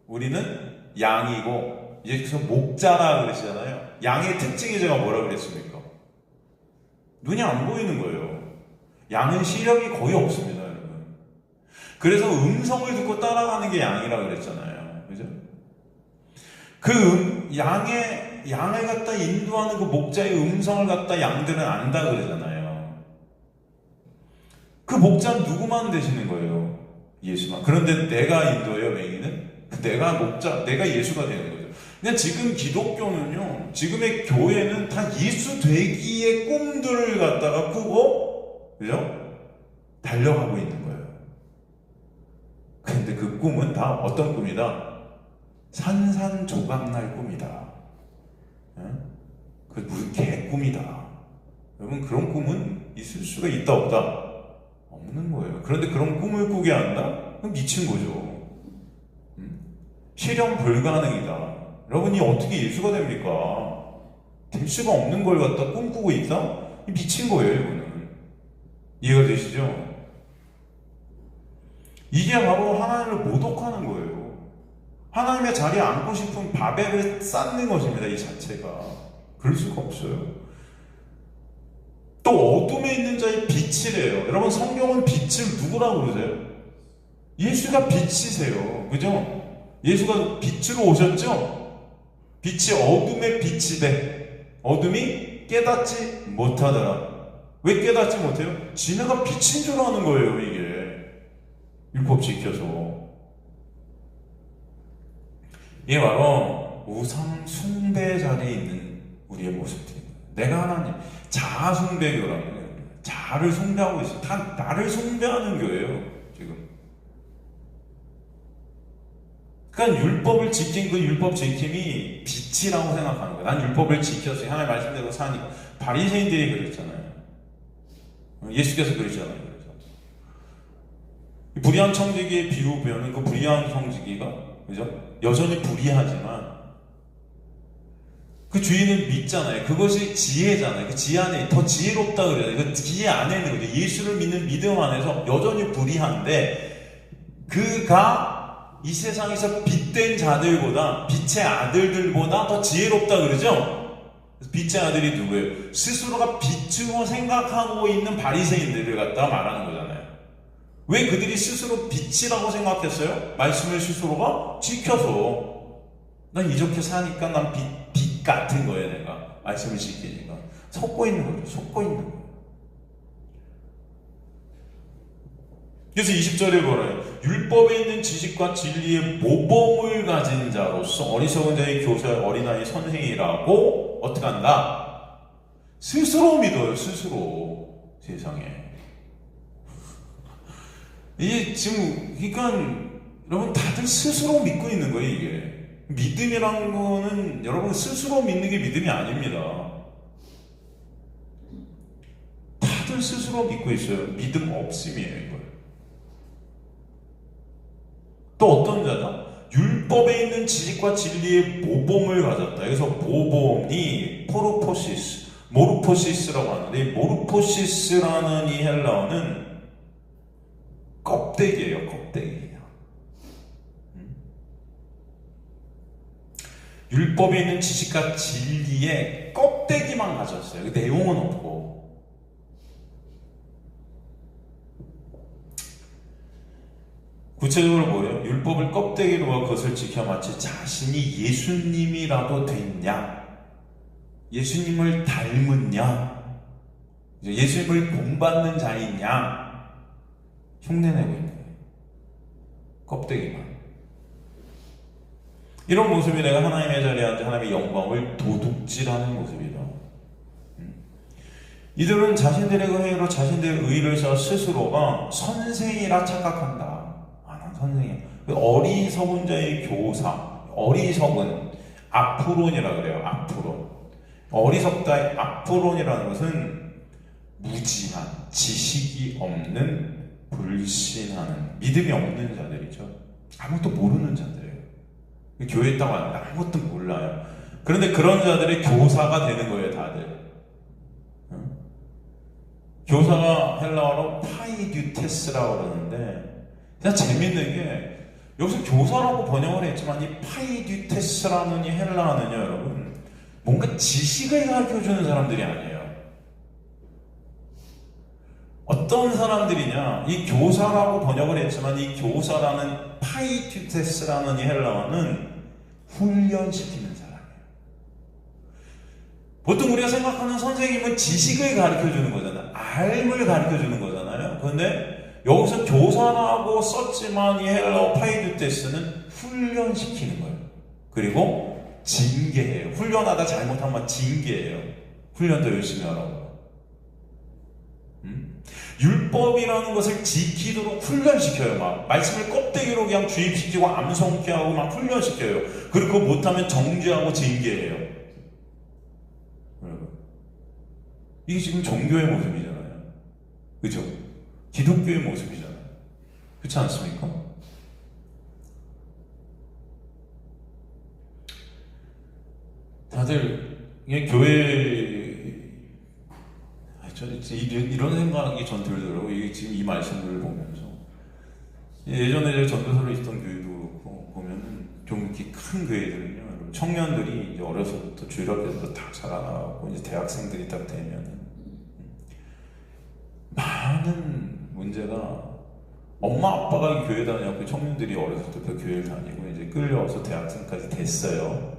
우리는 양이고 예수께서 목자라 그러시잖아요. 양의 특징이 제가 뭐라고 그랬습니까? 눈이 안 보이는 거예요. 양은 시력이 거의 없습니다, 여러분. 그래서 음성을 듣고 따라가는 게 양이라고 그랬잖아요. 그죠? 양을 갖다 인도하는 그 목자의 음성을 갖다 양들은 안다 그러잖아요. 그 목자는 누구만 되시는 거예요? 예수만. 그런데 내가 인도해요, 맹인은? 내가 목자, 내가 예수가 되는 거죠. 그냥 지금 기독교는요, 지금의 교회는 다 예수 되기의 꿈들을 갖다가 꾸고, 그죠? 달려가고 있는 거예요. 근데 그 꿈은 다 어떤 꿈이다? 산산조각날 꿈이다. 그 무슨 개꿈이다. 여러분, 그런 꿈은 있을 수가 있다 없다? 없는 거예요. 그런데 그런 꿈을 꾸게 한다? 그럼 미친 거죠. 실현 불가능이다. 여러분이 어떻게 예수가 됩니까? 될 수가 없는 걸 갖다 꿈꾸고 있다? 미친 거예요, 이거는. 이해가 되시죠? 이게 바로 하나님을 모독하는 거예요. 하나님의 자리에 앉고 싶은 바벨을 쌓는 것입니다, 이 자체가. 그럴 수가 없어요. 또 어둠에 있는 자의 빛이래요. 여러분, 성경은 빛을 누구라고 그러세요? 예수가 빛이세요. 그죠? 예수가 빛으로 오셨죠? 빛이 어둠의 빛이 돼. 어둠이 깨닫지 못하더라. 왜 깨닫지 못해요? 지네가 빛인 줄 아는 거예요, 이게. 율법 지켜서. 이게 바로 우상 숭배 자리에 있는 우리의 모습들입니다. 내가 하나님, 자아 숭배교라는 거예요. 자아를 숭배하고 있어요. 다 나를 숭배하는 교회예요, 지금. 그러니까 율법을 지킨 그 율법 지킴이 빛이라고 생각하는 거야. 난 율법을 지켰어. 하나님 말씀대로 사니까. 바리새인들이 그랬잖아요. 예수께서 그러셨잖아요. 불의한 청지기의 비유 배우는 그 불의한 청지기가 그죠? 여전히 불의하지만 그 주인은 믿잖아요. 그것이 지혜잖아요. 그 지혜 안에 더 지혜롭다 그래요. 그 지혜 안에 있는 거죠. 예수를 믿는 믿음 안에서 여전히 불의한데 그가 이 세상에서 빛된 자들보다 빛의 아들들보다 더 지혜롭다 그러죠. 빛의 아들이 누구예요? 스스로가 빛으로 생각하고 있는 바리새인들을 갖다가 말하는 거잖아요. 왜 그들이 스스로 빛이라고 생각했어요? 말씀을 스스로가 지켜서 난 이렇게 사니까 난 빛 같은 거예요. 내가 말씀을 지키니까 속고 있는 거죠. 속고 있는 거예요. 그래서 20절에 뭐래요? 율법에 있는 지식과 진리의 모범을 가진 자로서 어리석은 자의 교사의 어린아이 선생이라고 어떻게 한다? 스스로 믿어요. 스스로. 세상에 이게 지금 그러니까 여러분 다들 스스로 믿고 있는 거예요. 이게 믿음이라는 거는 여러분 스스로 믿는 게 믿음이 아닙니다. 다들 스스로 믿고 있어요. 믿음 없음이에요. 이거. 또 어떤 자다? 율법에 있는 지식과 진리의 모범을 가졌다. 여기서 모범이 포르포시스, 모르포시스라고 하는데 이 모르포시스라는 이 헬라어는 껍데기예요. 껍데기예요. 율법에 있는 지식과 진리의 껍데기만 가졌어요. 그 내용은 없고. 구체적으로 뭐예요? 율법을 껍데기로 하고 그것을 지켜 마치 자신이 예수님이라도 됐냐? 예수님을 닮았냐? 예수님을 본받는 자이냐? 흉내내고 있는 거예요. 껍데기만. 이런 모습이 내가 하나님의 자리에 앉아 하나님의 영광을 도둑질하는 모습이다. 이들은 자신들의 의로 자신들의 의를 세워 스스로가 선생이라 착각한다. 난 선생이야. 어리석은 자의 교사, 어리석은 아프론이라 그래요. 아프론. 어리석다의 아프론이라는 것은 무지한, 지식이 없는, 불신하는, 믿음이 없는 자들이죠. 아무것도 모르는 자들이에요. 교회에 있다고 하는데 아무것도 몰라요. 그런데 그런 자들의 교사가 되는 거예요. 다들. 교사가 헬라어로 파이듀테스라고 그러는데 그냥 재밌는 게 여기서 교사라고 번역을 했지만 이 파이듀테스라는 이 헬라어는요 여러분 뭔가 지식을 가르쳐주는 사람들이 아니에요. 어떤 사람들이냐, 이 교사라고 번역을 했지만 이 교사라는 파이튜테스라는 이 헬라어는 훈련시키는 사람이에요. 보통 우리가 생각하는 선생님은 지식을 가르쳐주는 거잖아요. 알을 가르쳐주는 거잖아요. 그런데 여기서 교사라고 썼지만 이 헬라어 파이튜테스는 훈련시키는 거예요. 그리고 징계해요. 훈련하다 잘못하면 징계해요. 훈련 더 열심히 하라고. 율법이라는 것을 지키도록 훈련시켜요. 막 말씀을 껍데기로 그냥 주입시키고 암송케 하고 막 훈련시켜요. 그리고 그거 못하면 정죄하고 징계해요. 여러분, 이게 지금 종교의 모습이잖아요. 그죠? 기독교의 모습이잖아요. 그렇지 않습니까? 다들 이게 교회 저는 이런 생각이 전 들더라고요. 이게 지금 이 말씀들을 보면서 예전에 전도사로 있던 교회도 그렇고 보면은 좀 이렇게 큰 교회들은요, 청년들이 이제 어려서부터 주일 앞에서 다 자라나고 이제 대학생들이 딱 되면은 많은 문제가 엄마 아빠가 교회 다녔고 청년들이 어려서부터 교회를 다니고 이제 끌려와서 대학생까지 됐어요.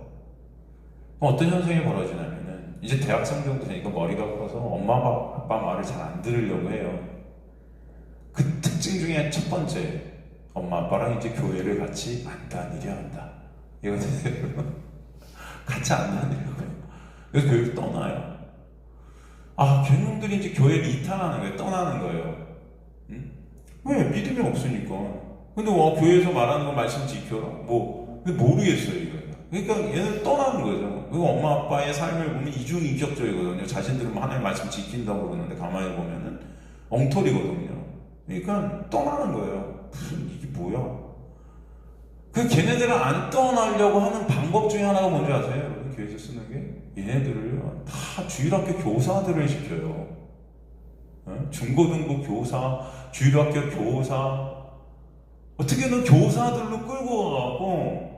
어떤 현상이 벌어지냐면은 이제 대학생 정도 되니까 머리가 커서 엄마 아빠 말을 잘 안 들으려고 해요. 그 특징 중에 첫 번째, 엄마 아빠랑 이제 교회를 같이 안 다니려 한다. 이거는 같이 안 다니려고 해요. 그래서 교회를 떠나요. 걔놈들이 이제 교회를 이탈하는 거예요. 떠나는 거예요. 왜? 믿음이 없으니까. 근데 교회에서 말하는 거 말씀 지켜라. 근데 모르겠어요, 이거. 그러니까 얘는 떠나는 거죠. 그리고 엄마 아빠의 삶을 보면 이중인격적이거든요. 자신들은 하나님 말씀 지킨다고 그러는데 가만히 보면은 엉터리거든요. 그러니까 떠나는 거예요. 무슨 이게 뭐야? 그 걔네들을 안 떠나려고 하는 방법 중에 하나가 뭔지 아세요? 여러분 교회에서 쓰는 게 얘네들을요 다 주일학교 교사들을 시켜요. 중고등부 교사, 주일학교 교사, 어떻게든 교사들로 끌고 가고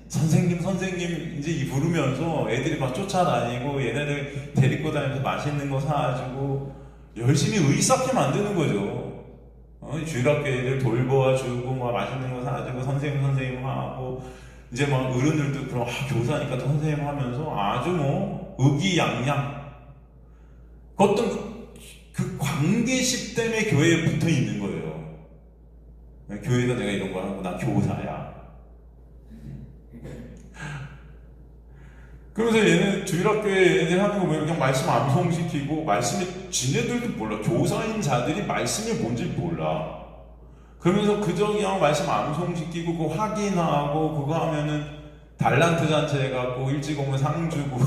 선생님 이제 이 부르면서 애들이 막 쫓아다니고 얘네들 데리고 다니면서 맛있는 거 사주고 열심히 의사케 만드는 거죠. 주일학교 애들 돌보아주고 막 맛있는 거 사주고 선생님 하고 이제 막 어른들도 그럼 교사니까 또 선생님 하면서 아주 뭐 의기양양 어떤 그 관계식 때문에 교회에 붙어 있는 거예요. 교회에서 내가 이런 거 하고 나 교사야. 그러면서 얘는 주일학교에 얘네들 하는 거 보면 그냥 말씀 암송시키고 말씀이 지네들도 몰라. 교사인 자들이 말씀이 뭔지 몰라. 그러면서 그저 그냥 말씀 암송시키고 그거 확인하고 그거 하면은 달란트 잔치 해갖고 일찍 오면 상 주고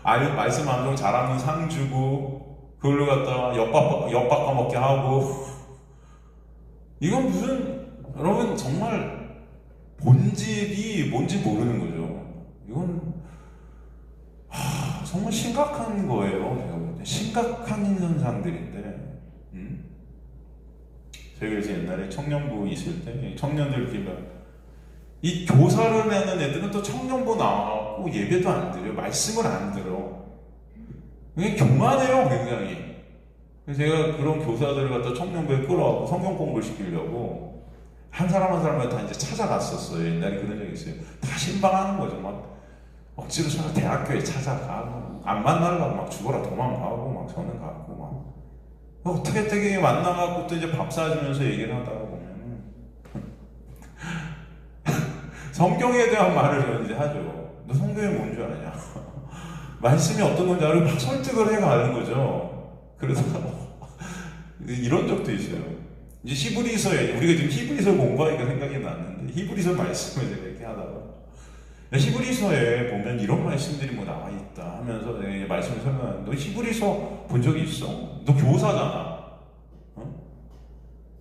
말씀 암송 잘하면 상 주고 그걸로 갖다가 엿 바꿔먹게 하고 이건 무슨 여러분 정말 본질이 뭔지 모르는 거죠. 이건 정말 심각한 거예요. 제가 볼 때 심각한 현상들인데 제가 그래서 옛날에 청년부 있을 때 청년들끼리 이 교사를 내는 애들은 또 청년부 나와갖고 예배도 안 드려, 말씀을 안 들어. 그게 교만해요, 굉장히. 그래서 제가 그런 교사들을 갖다 청년부에 끌어와서 성경 공부를 시키려고 한 사람 한 사람을 다 이제 찾아갔었어요. 옛날에 그런 적이 있어요. 다 신방하는 거죠. 막 억지로 대학교에 찾아가고 안 만나려고 막 죽어라 도망가고 막 저는 가고 막 어떻게 만나갖고 또 이제 밥 사주면서 얘기를 하다가 보면 성경에 대한 말을 이제 하죠. 너 성경이 뭔 줄 아냐? 말씀이 어떤 건지 알고 막 설득을 해가는 거죠. 그러다가 이런 적도 있어요. 이제 히브리서에 우리가 지금 히브리서 공부하니까 생각이 났는데 히브리서 말씀을 제가 이렇게 하다가 히브리서에 보면 이런 말씀들이 뭐 나와 있다 하면서 내가 말씀을 설명하는데 너 히브리서 본 적이 있어? 너 교사잖아.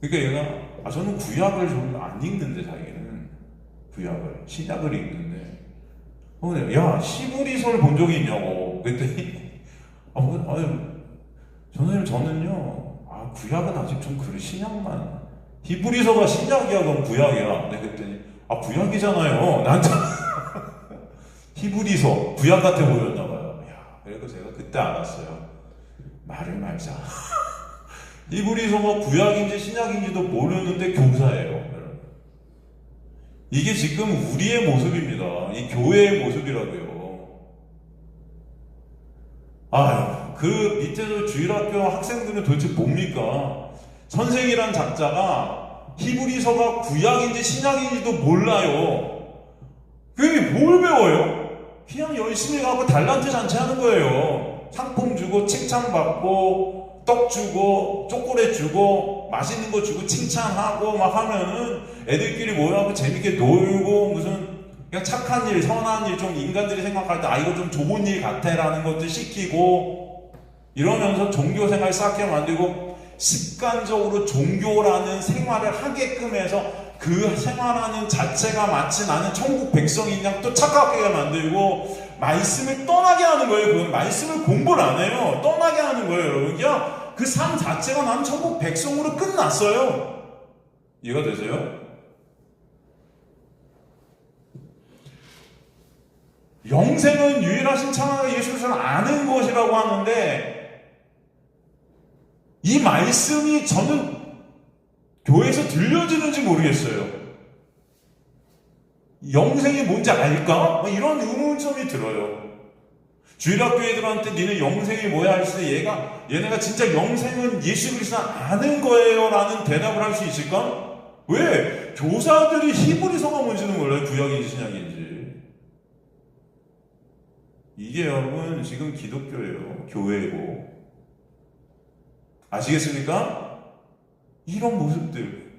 그러니까 얘가 저는 구약을 좀 안 읽는데 자기는 구약을 신약을 읽는데 야 히브리서를 본 적이 있냐고 그랬더니 저는요 구약은 아직 좀 그래 신약만 히브리서가 신약이야 그럼 구약이야. 그랬더니 구약이잖아요. 나한테 히브리서 구약 같아 보였나봐요. 그래서 제가 그때 알았어요. 말을 말자. 히브리서가 구약인지 신약인지도 모르는데 교사예요. 이게 지금 우리의 모습입니다. 이 교회의 모습이라고요. 그 밑에서 주일학교 학생들은 도대체 뭡니까? 선생이란 작자가 히브리서가 구약인지 신약인지도 몰라요. 그게 뭘 배워요? 그냥 열심히 가고 달란트 잔치 하는 거예요. 상품 주고 칭찬받고 떡 주고 초콜릿 주고 맛있는 거 주고 칭찬하고 막 하면은 애들끼리 모여서 재밌게 놀고 무슨 그냥 착한 일, 선한 일, 좀 인간들이 생각할 때 이거 좀 좋은 일 같아 라는 것도 시키고 이러면서 종교생활 쌓게 만들고 습관적으로 종교라는 생활을 하게끔 해서 그 생활하는 자체가 마치 나는 천국 백성인 양 또 착각하게 만들고 말씀을 떠나게 하는 거예요. 그건 말씀을 공부를 안 해요. 떠나게 하는 거예요, 여러분. 그냥 그 삶 자체가 나는 천국 백성으로 끝났어요. 이해가 되세요? 영생은 유일하신 창하가 예수 그리스도를 아는 것이라고 하는데 이 말씀이 저는 교회에서 들려지는지 모르겠어요. 영생이 뭔지 알까? 이런 의문점이 들어요. 주일학교 애들한테 니네 영생이 뭐야 할 때 얘네가 진짜 영생은 예수 그리스도 아는 거예요 라는 대답을 할 수 있을까? 왜? 교사들이 히브리서가 뭔지는 몰라요. 구약인지 신약인지. 이게 여러분 지금 기독교예요. 교회고. 아시겠습니까? 이런 모습들.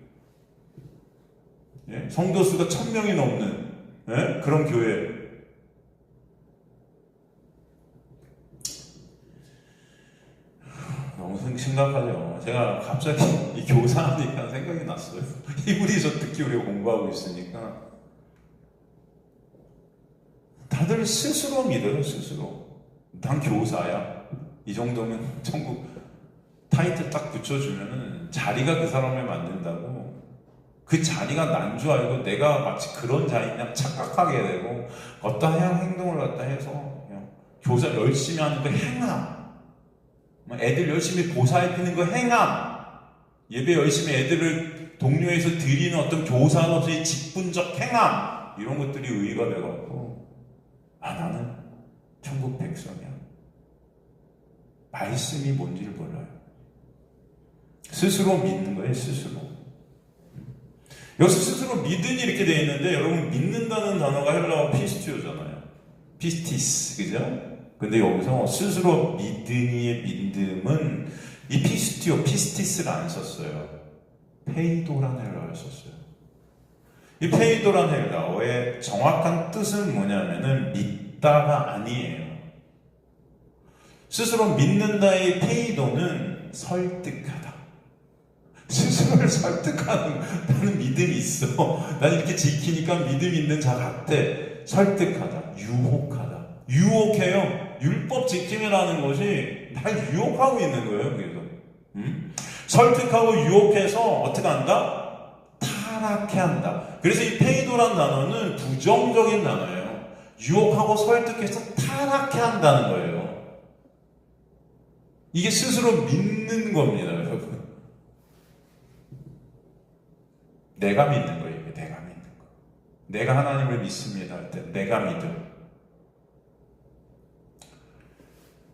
성도 수가 1000명이 넘는 예? 그런 교회. 너무 심각하죠. 제가 갑자기 이 교사하니까 생각이 났어요. 히브리서 특히 우리가 공부하고 있으니까 다들 스스로 믿어요. 스스로. 난 교사야. 이 정도면 천국 타이틀 딱 붙여주면은 자리가 그 사람을 만든다고. 그 자리가 난 줄 알고 내가 마치 그런 자이냐 착각하게 되고 어떠한 행동을 갖다 해서 그냥 교사 열심히 하는 거 행함, 애들 열심히 보살피는 거 행함, 예배 열심히 애들을 독려해서 드리는 어떤 교사로서의 직분적 행함, 이런 것들이 의의가 돼갖고 나는 천국 백성이야. 말씀이 뭔지를 몰라요. 스스로 믿는 거예요. 스스로. 여기서 스스로 믿으니 이렇게 되어 있는데, 여러분 믿는다는 단어가 헬라어 피스티오잖아요. 피스티스, 그죠? 근데 여기서 스스로 믿으니의 믿음은 이 피스티오, 피스티스를 안 썼어요. 페이도란 헬라어를 썼어요. 이 페이도란 헬라어의 정확한 뜻은 뭐냐면은 믿다가 아니에요. 스스로 믿는다의 페이도는 설득하다. 스스로를 설득하는, 나는 믿음이 있어. 난 이렇게 지키니까 믿음 있는 자 같아. 설득하다. 유혹하다. 유혹해요. 율법 지킴이라는 것이 날 유혹하고 있는 거예요. 그래서 설득하고 유혹해서 어떻게 한다? 타락해 한다. 그래서 이 페이도란 단어는 부정적인 단어예요. 유혹하고 설득해서 타락해 한다는 거예요. 이게 스스로 믿는 겁니다, 여러분. 내가 믿는 거예요. 이게 내가 믿는 거. 내가 하나님을 믿습니다 할 때 내가 믿음.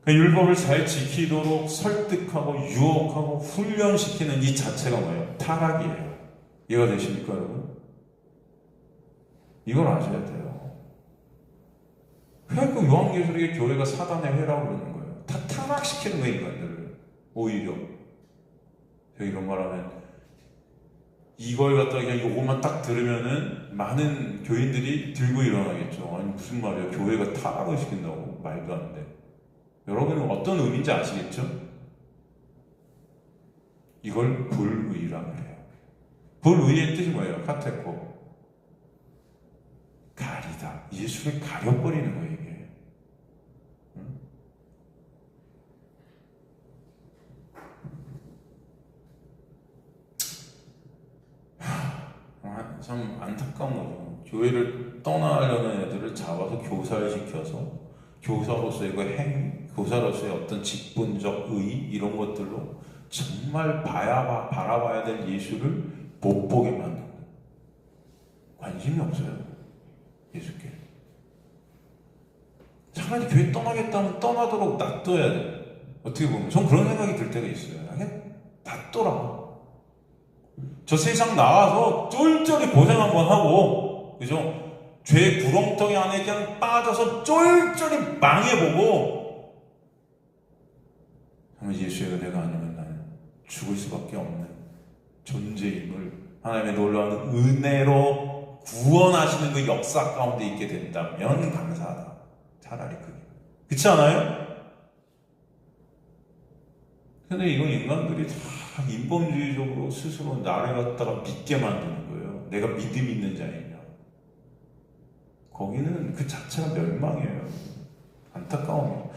그 율법을 잘 지키도록 설득하고 유혹하고 훈련시키는 이 자체가 뭐예요? 타락이에요. 이해가 되십니까, 여러분? 이걸 아셔야 돼요. 왜 그 요한계시록의 교회가 사단의 회라고 그러는 거예요? 다 타락시키는 거예요, 인간들을. 오히려. 제가 이런 말 하면 이걸 갖다가 그냥 요것만 딱 들으면은 많은 교인들이 들고 일어나겠죠. 아니 무슨 말이야, 교회가 타락을 시킨다고? 말도 안 돼. 여러분은 어떤 의미인지 아시겠죠? 이걸 불의라고 해요. 불의의 뜻이 뭐예요? 카테코. 가리다. 예수를 가려버리는 거예요, 이게. 참 안타까운 거죠. 교회를 떠나려는 애들을 잡아서 교사를 시켜서 교사로서의 그 교사로서의 어떤 직분적 의 이런 것들로 정말 바라봐야 될 예수를 못 보게 만든다. 관심이 없어요. 예수께. 차라리 교회 떠나겠다면 떠나도록 놔둬야 돼. 어떻게 보면 전 그런 생각이 들 때가 있어요. 그냥 놔둬라. 저 세상 나와서 쫄쫄이 고생 한번 하고, 그죠? 죄 구렁텅이 안에 그냥 빠져서 쫄쫄이 망해보고, 정말 예수의 은혜가 아니면 나는 죽을 수밖에 없는 존재임을 하나님의 놀라운 은혜로 구원하시는 그 역사 가운데 있게 된다면 감사하다. 차라리 그게. 그렇지 않아요? 근데 이건 인간들이 다 인본주의적으로 스스로 나를 갖다가 믿게 만드는 거예요. 내가 믿음 있는 자이냐. 거기는 그 자체가 멸망이에요. 안타까워요.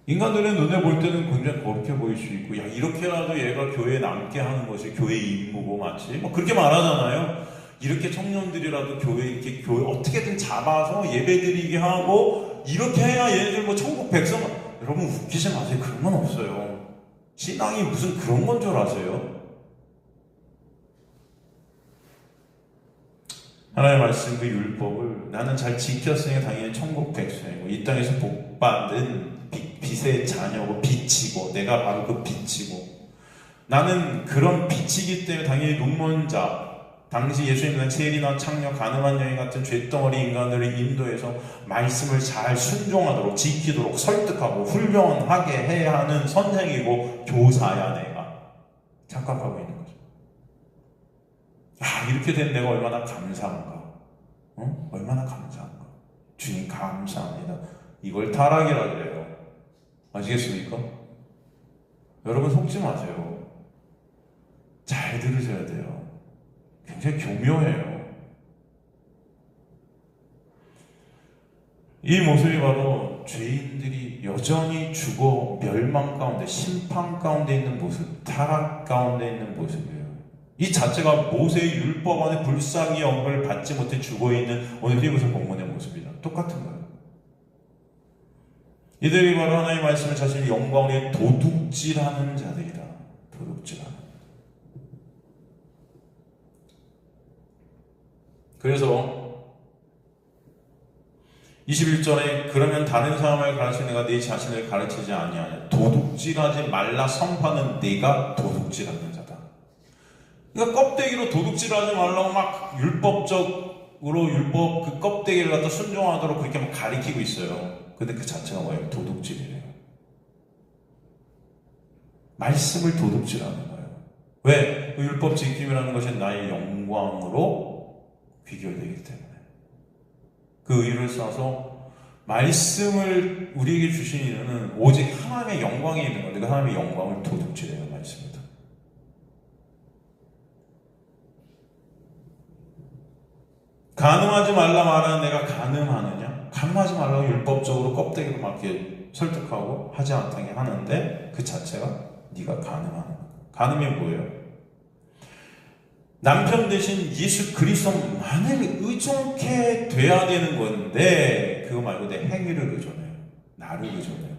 인간들의 눈에 볼 때는 굉장히 거룩해 보일 수 있고, 야, 이렇게라도 얘가 교회에 남게 하는 것이 교회의 임무고, 마치 뭐 그렇게 말하잖아요. 이렇게 청년들이라도 이렇게 교회 어떻게든 잡아서 예배드리게 하고, 이렇게 해야 얘네들 뭐 천국 백성. 여러분 웃기지 마세요. 그런 건 없어요. 신앙이 무슨 그런 건 줄 아세요? 하나님의 말씀, 그 율법을 나는 잘 지켰으니 당연히 천국 백성이고 이 땅에서 복받은 빛의 자녀고 빛이고 내가 바로 그 빛이고, 나는 그런 빛이기 때문에 당연히 눈먼 자, 당시 예수님은 세리나 창녀, 가늠한 여인 같은 죄덩어리 인간들을 인도해서 말씀을 잘 순종하도록 지키도록 설득하고 훈련하게 해야 하는 선생이고 교사야 내가 착각하고 있는 거죠. 아, 이렇게 된 내가 얼마나 감사한가. 얼마나 감사한가. 주님 감사합니다. 이걸 타락이라 그래요. 아시겠습니까? 여러분 속지 마세요. 잘 들으셔야 돼요. 굉장히 교묘해요. 이 모습이 바로 죄인들이 여전히 죽어 멸망 가운데, 심판 가운데 있는 모습, 타락 가운데 있는 모습이에요. 이 자체가 모세의 율법 안에 불쌍히 여김을 받지 못해 죽어있는 오늘 히브리서 본문의 모습이다. 똑같은 거예요. 이들이 바로 하나님의 말씀을 자신의 영광에 도둑질하는 자들이다. 도둑질하는. 그래서 21절에 그러면 다른 사람을 가르치는 내가 네 자신을 가르치지 아니하냐. 도둑질하지 말라 선포하는 네가 도둑질하는 자다. 그러니까 껍데기로 도둑질하지 말라고 막 율법적으로 율법 그 껍데기를 갖다 순종하도록 그렇게 막 가리키고 있어요. 근데 그 자체가 뭐예요? 도둑질이래요. 말씀을 도둑질하는 거예요. 왜? 그 율법 지킴이라는 것이 나의 영광으로 귀결되기 때문에. 그 의를 써서 말씀을 우리에게 주신 이유는 오직 하나님의 영광이 있는 건데 그 하나님의 영광을 도둑질해요. 말씀이다. 가늠하지 말라 말하는 내가 가늠하느냐? 가늠하지 말라고 율법적으로 껍데기로 막 이렇게 설득하고 하지 않게 하는데 그 자체가 네가 가늠하는 거야. 가늠이 뭐예요? 남편 대신 예수 그리스도만을 의존케 돼야 되는 건데 그거 말고 내 행위를 의존해요. 나를 의존해요.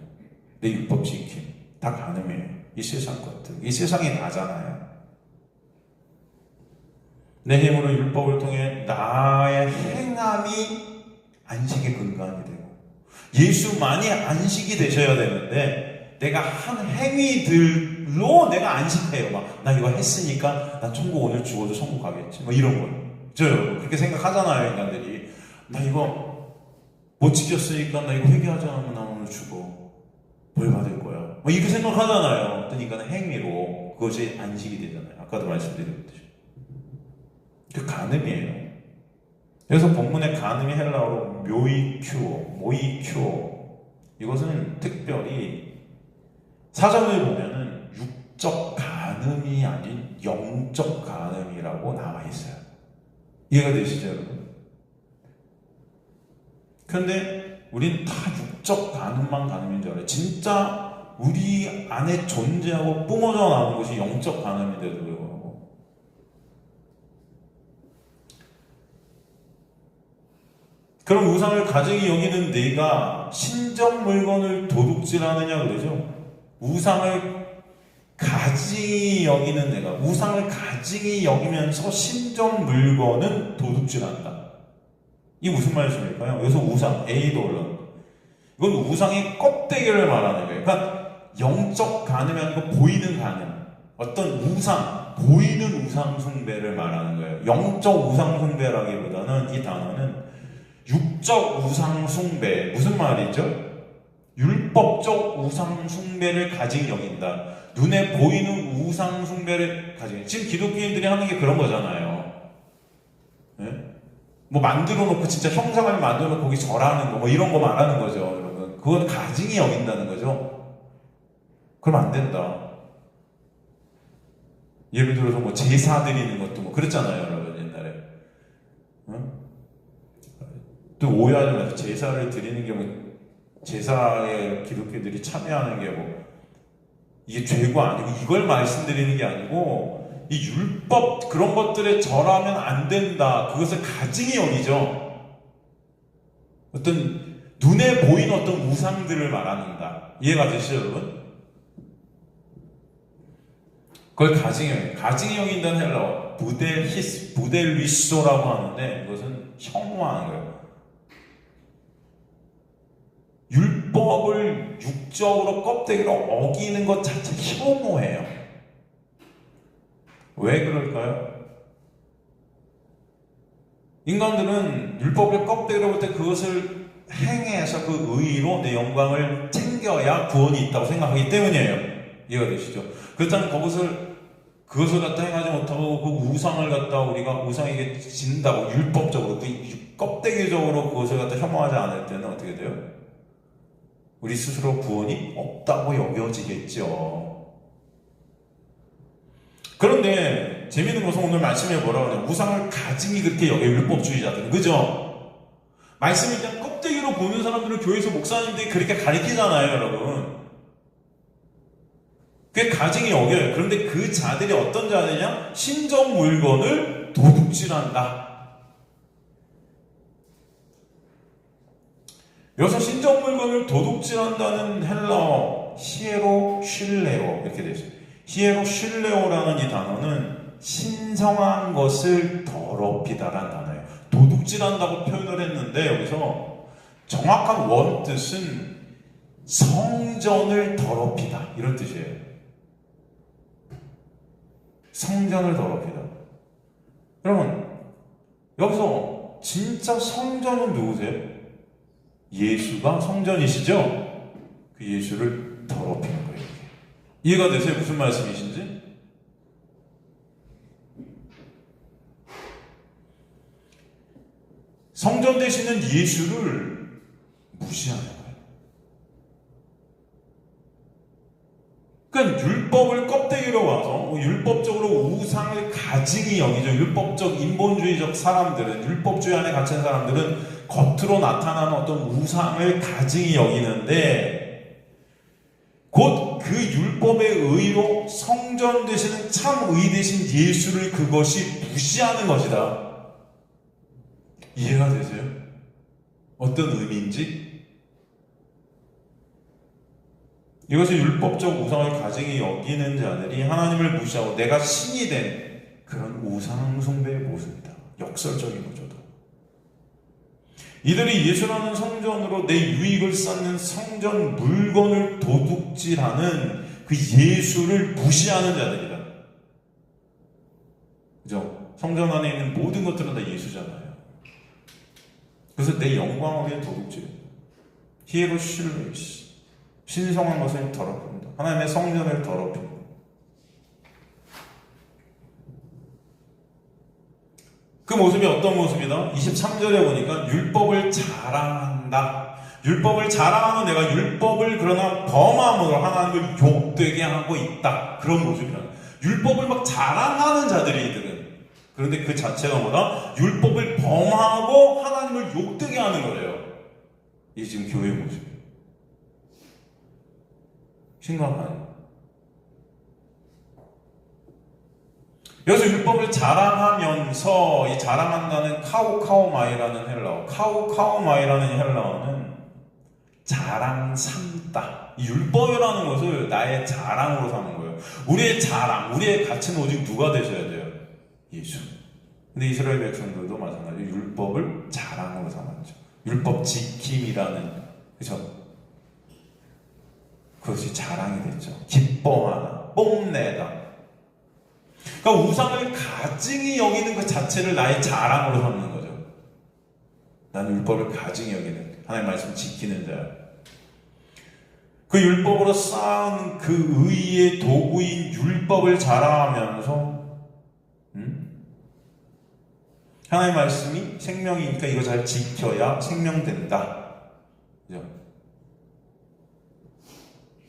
내 율법 지킴. 다 가늠이에요. 이 세상 것들. 이 세상이 나잖아요. 내 힘으로 율법을 통해 나의 행함이 안식의 근간이 되고 예수만이 안식이 되셔야 되는데 내가 한 행위들로 내가 안식해요. 막 나 이거 했으니까 나 천국 오늘 죽어도 천국 가겠지. 뭐 이런 거예요. 저 그렇게 생각하잖아요. 인간들이. 나 이거 못 지켰으니까 나 이거 회개하지 않으면 나 오늘 죽어. 벌 받을 거야. 뭐 이렇게 생각하잖아요. 어떤 인간은 행위로 그것이 안식이 되잖아요. 아까도 말씀드렸듯이. 그 가늠이에요. 그래서 본문의 가늠이 헬라어로 모이큐오. 이것은 특별히 사전을 보면은 육적 가늠이 아닌 영적 가늠이라고 나와 있어요. 이해가 되시죠, 여러분? 그런데 우린 다 육적 가늠만 가늠인 줄 알아요. 진짜 우리 안에 존재하고 뿜어져 나오는 것이 영적 가늠인데도 불구하고 그럼 우상을 가증히 여기는 네가 신적 물건을 도둑질하느냐 그러죠. 우상을 가증히 여기는 내가 우상을 가증히 여기면서 신적 물건은 도둑질한다. 이 무슨 말씀일까요? 여기서 우상, 에이돌론. 이건 우상의 껍데기를 말하는 거예요. 그러니까 영적 가늠이 아니고 보이는 가늠. 어떤 우상, 보이는 우상 숭배를 말하는 거예요. 영적 우상 숭배라기보다는 이 단어는 육적 우상 숭배. 무슨 말이죠? 율법적 우상 숭배를 가진 여긴다. 눈에 보이는 우상 숭배를 가진. 지금 기독교인들이 하는 게 그런 거잖아요. 네? 뭐 만들어 놓고 진짜 형상을 만들어 놓고 거기 절하는 거 뭐 이런 거 말하는 거죠, 여러분. 그건 가증히 여긴다는 거죠. 그럼 안 된다. 예를 들어서 뭐 제사 드리는 것도 뭐 그랬잖아요, 여러분 옛날에. 응? 또 오해하지 마세요. 제사를 드리는 게 뭐 제사에 기독교들이 참여하는 게 뭐 이게 죄고 아니고 이걸 말씀드리는 게 아니고 이 율법 그런 것들에 절하면 안 된다. 그것을 가증히 여기죠. 어떤 눈에 보이는 어떤 우상들을 말한다. 이해가 되시죠, 여러분? 그걸 가증히 여긴다는 헬라어 부델리소라고 하는데 이것은 혐오하는 거예요. 율법을 육적으로 껍데기로 어기는 것 자체 혐오해요. 왜 그럴까요? 인간들은 율법을 껍데기로 볼 때 그것을 행해서 그 의의로 내 영광을 챙겨야 구원이 있다고 생각하기 때문이에요. 이해가 되시죠? 그렇다면 그것을 갖다 행하지 못하고 그 우상을 갖다 우리가 우상에게 진다고 율법적으로 그 껍데기적으로 그것을 갖다 혐오하지 않을 때는 어떻게 돼요? 우리 스스로 구원이 없다고 여겨지겠죠. 그런데 재미있는 것은 오늘 말씀에 뭐라고 하냐, 우상을 가증이 그렇게 여겨, 율법주의자들은. 그죠? 말씀을 그냥 껍데기로 보는 사람들은 교회에서 목사님들이 그렇게 가르치잖아요, 여러분. 그게 가증이 여겨요. 그런데 그 자들이 어떤 자들이냐? 신적 물건을 도둑질한다. 여기서 신적 물건을 도둑질한다는 헬라어 히에로 슐레오 이렇게 되어 있어요. 히에로 슐레오라는 이 단어는 신성한 것을 더럽히다라는 단어예요. 도둑질한다고 표현을 했는데 여기서 정확한 원뜻은 성전을 더럽히다 이런 뜻이에요. 성전을 더럽히다. 여러분, 여기서 진짜 성전은 누구세요? 예수가 성전이시죠? 그 예수를 더럽히는 거예요. 이해가 되세요? 무슨 말씀이신지? 성전 되시는 예수를 무시하는 거예요. 그러니까 율법을 껍데기로 와서 율법적으로 우상을 가증히 여기죠. 율법적 인본주의적 사람들은, 율법주의 안에 갇힌 사람들은 겉으로 나타나는 어떤 우상을 가증히 여기는데 곧 그 율법의 의로 성전 되시는 참 의 되신 예수를 그것이 무시하는 것이다. 이해가 되세요? 어떤 의미인지? 이것이 율법적 우상을 가증히 여기는 자들이 하나님을 무시하고 내가 신이 된 그런 우상 숭배의 모습이다. 역설적인 거죠. 이들이 예수라는 성전으로 내 유익을 쌓는 성전 물건을 도둑질하는 그 예수를 무시하는 자들이다. 그죠? 성전 안에 있는 모든 것들은 다 예수잖아요. 그래서 내 영광을 위해 도둑질. 히에로 슐레이시. 신성한 것을 더럽힌다. 하나님의 성전을 더럽힌다. 그 모습이 어떤 모습이다? 23절에 보니까 율법을 자랑한다. 율법을 자랑하는 내가 율법을 그러나 범함으로 하나님을 욕되게 하고 있다. 그런 모습이다. 율법을 막 자랑하는 자들이 이들은. 그런데 그 자체가 뭐다? 율법을 범하고 하나님을 욕되게 하는 거예요. 이게 지금 교회의 모습이에요. 심각하네요. 여기서 율법을 자랑하면서 이 자랑한다는 카우카우마이라는 헬라어, 카우카우마이라는 헬라어는 자랑 삼다. 이 율법이라는 것을 나의 자랑으로 삼는 거예요. 우리의 자랑, 우리의 가치는 오직 누가 되셔야 돼요? 예수. 근데 이스라엘 백성들도 마찬가지로 율법을 자랑으로 삼았죠. 율법 지킴이라는, 그죠? 그것이 자랑이 됐죠. 기뻐하다, 뽐내다. 그러니까 우상을 가증히 여기는 그 자체를 나의 자랑으로 삼는 거죠. 나는 율법을 가증히 여기는, 하나님의 말씀 지키는 자야. 그 율법으로 쌓은 그 의의 도구인 율법을 자랑하면서 하나님의 말씀이 생명이니까 이거 잘 지켜야 생명된다. 그죠?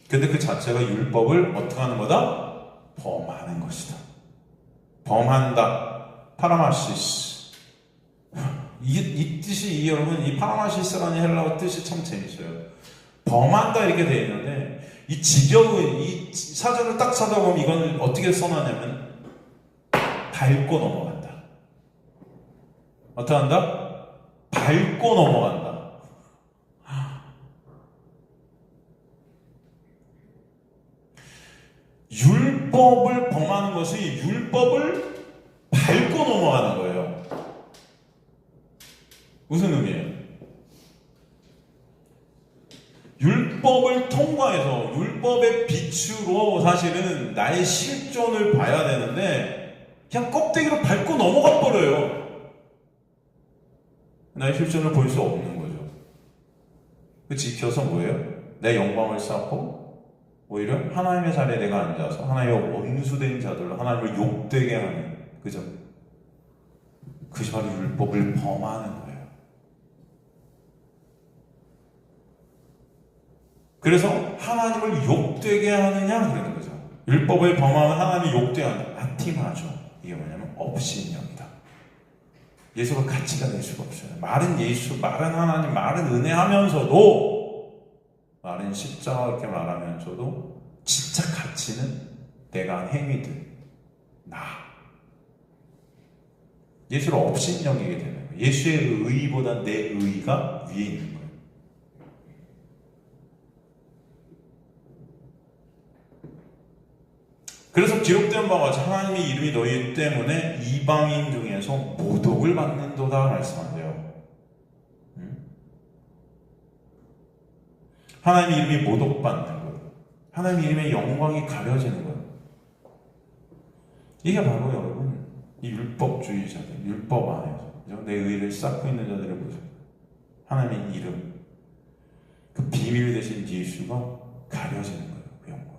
근데 그 자체가 율법을 어떻게 하는 거다? 범하는 것이다. 범한다. 파라마시스. 이 뜻이, 여러분, 이 파라마시스라는 헬라어 뜻이 참 재밌어요. 범한다 이렇게 되어 있는데, 이 직역은, 이 사전을 딱 찾아보면 이건 어떻게 써놨냐면, 밟고 넘어간다. 어떻게 한다? 밟고 넘어간다. 율법을 범하는 것이 율법을 밟고 넘어가는 거예요. 무슨 의미예요? 율법을 통과해서 율법의 빛으로 사실은 나의 실존을 봐야 되는데 그냥 껍데기로 밟고 넘어가 버려요. 나의 실존을 볼 수 없는 거죠. 그 지켜서 뭐예요? 내 영광을 쌓고 오히려 하나님의 자리에 내가 앉아서 하나님의 원수된 자들로 하나님을 욕되게 하는, 그죠? 그것이 바로 율법을 범하는 거예요. 그래서 하나님을 욕되게 하느냐 그러는 거죠. 율법을 범하면 하나님이 욕되게 하느냐. 아티마죠. 이게 뭐냐면 업신여기다. 예수가 가치가 될 수가 없어요. 말은 예수, 말은 하나님, 말은 은혜 하면서도, 말은 십자가 이렇게 말하면서도 진짜 가치는 내가 한 행위들, 나. 예수를 업신여기게 되는 거예요. 예수의 의의보다 내 의의가 위에 있는 거예요. 그래서 기록된 바와 같이 하나님의 이름이 너희 때문에 이방인 중에서 모독을 받는도다 말씀한대요. 하나님의 이름이 모독받는 것, 하나님의 이름의 영광이 가려지는 것, 이게 바로 여러분 이 율법주의자들, 율법 안에서 내 의를 쌓고 있는 자들을 보세요. 하나님의 이름, 그 비밀 대신 예수가 가려지는 거예요. 그 영광이.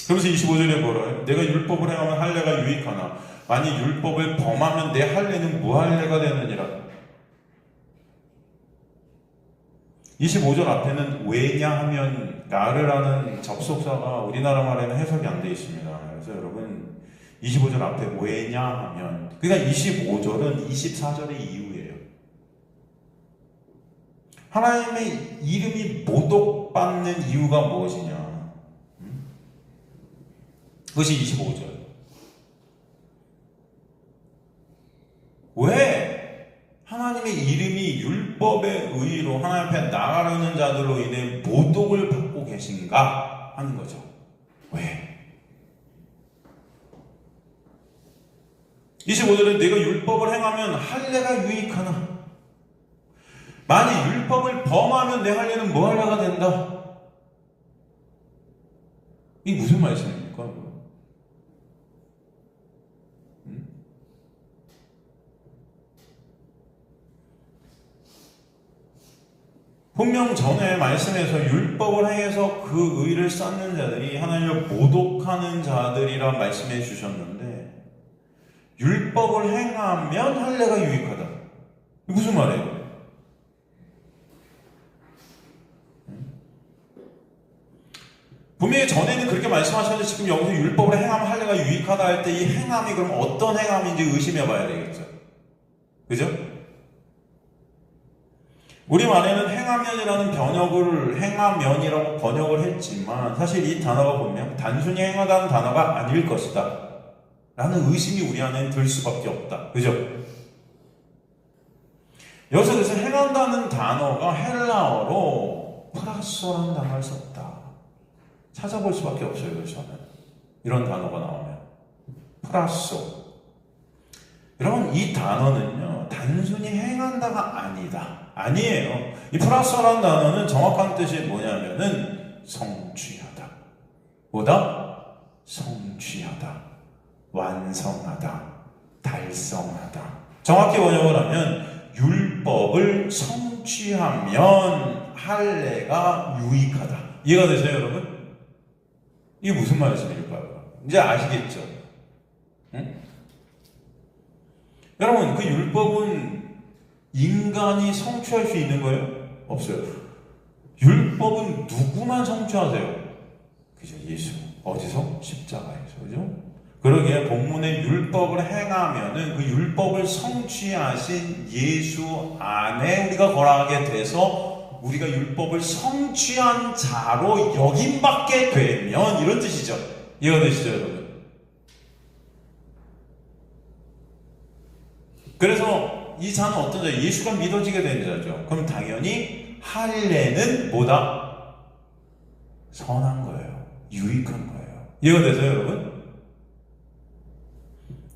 그러면서 25절에 뭐라요? 내가 율법을 행하면 할례가 유익하나 만일 율법을 범하면 내 할례는 무할례가 되느니라. 25절 앞에는 왜냐하면 나르라는 접속사가 우리나라 말에는 해석이 안 되어 있습니다. 그래서 여러분 25절 앞에 왜냐하면, 그러니까 25절은 24절의 이유예요. 하나님의 이름이 모독받는 이유가 무엇이냐? 그것이 25절. 왜 하나님의 이름이 율법의 의의로 하나님 앞에 나가려는 자들로 인해 모독을 받고 계신가 하는 거죠. 왜? 25절에 내가 율법을 행하면 할례가 유익하나 만일 율법을 범하면 내 할례는 뭐 할례가 된다? 이게 무슨 말씀입니까? 분명 전에 말씀에서 율법을 행해서 그 의를 쌓는 자들이 하나님을 모독하는 자들이라 말씀해 주셨는데, 율법을 행하면 할례가 유익하다. 무슨 말이에요? 분명히 전에는 그렇게 말씀하셨는데 지금 여기서 율법을 행하면 할례가 유익하다 할 때 이 행함이 그럼 어떤 행함인지 의심해 봐야 되겠죠. 그죠? 우리말에는 행하면이라는 행하면이라고 번역을 했지만 사실 이 단어가 보면 단순히 행하다는 단어가 아닐 것이다 라는 의심이 우리 안에 들 수밖에 없다. 그죠? 여기서 그래서 행한다는 단어가 헬라어로 프라소라는 단어를 썼다. 찾아볼 수밖에 없어요. 그래서는 이런 단어가 나오면 프라소. 여러분 이 단어는요 단순히 행한다가 아니다. 아니에요. 이 프라소라는 단어는 정확한 뜻이 뭐냐면은 성취하다. 뭐다? 성취하다. 완성하다. 달성하다. 정확히 번역을 하면 율법을 성취하면 할례가 유익하다. 이해가 되세요, 여러분? 이게 무슨 말씀일까요? 이제 아시겠죠? 응? 여러분, 그 율법은 인간이 성취할 수 있는 거예요? 없어요. 율법은 누구만 성취하세요? 그죠? 예수. 어디서? 십자가에서. 그죠? 그러기에 본문의 율법을 행하면은 그 율법을 성취하신 예수 안에 우리가 거하게 돼서 우리가 율법을 성취한 자로 여김받게 되면 이런 뜻이죠. 이해가 되시죠, 여러분? 그래서 이 자는 어떤 자예요? 예수가 믿어지게 된 자죠. 그럼 당연히 할례는 뭐다? 선한 거예요. 유익한 거예요. 이해가 되세요, 여러분?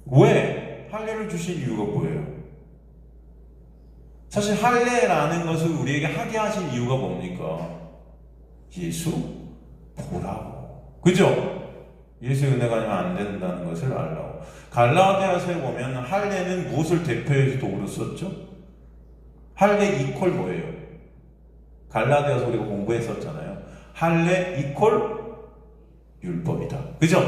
왜? 할례를 주신 이유가 뭐예요? 사실 할례라는 것을 우리에게 하게 하신 이유가 뭡니까? 예수 보라고. 그죠? 예수의 은혜가 아니면 안 된다는 것을 알라고. 갈라디아서에 보면 할례는 무엇을 대표해서 도구로 썼죠? 할례 이퀄 뭐예요? 갈라디아서 우리가 공부했었잖아요. 할례 이퀄 율법이다. 그죠?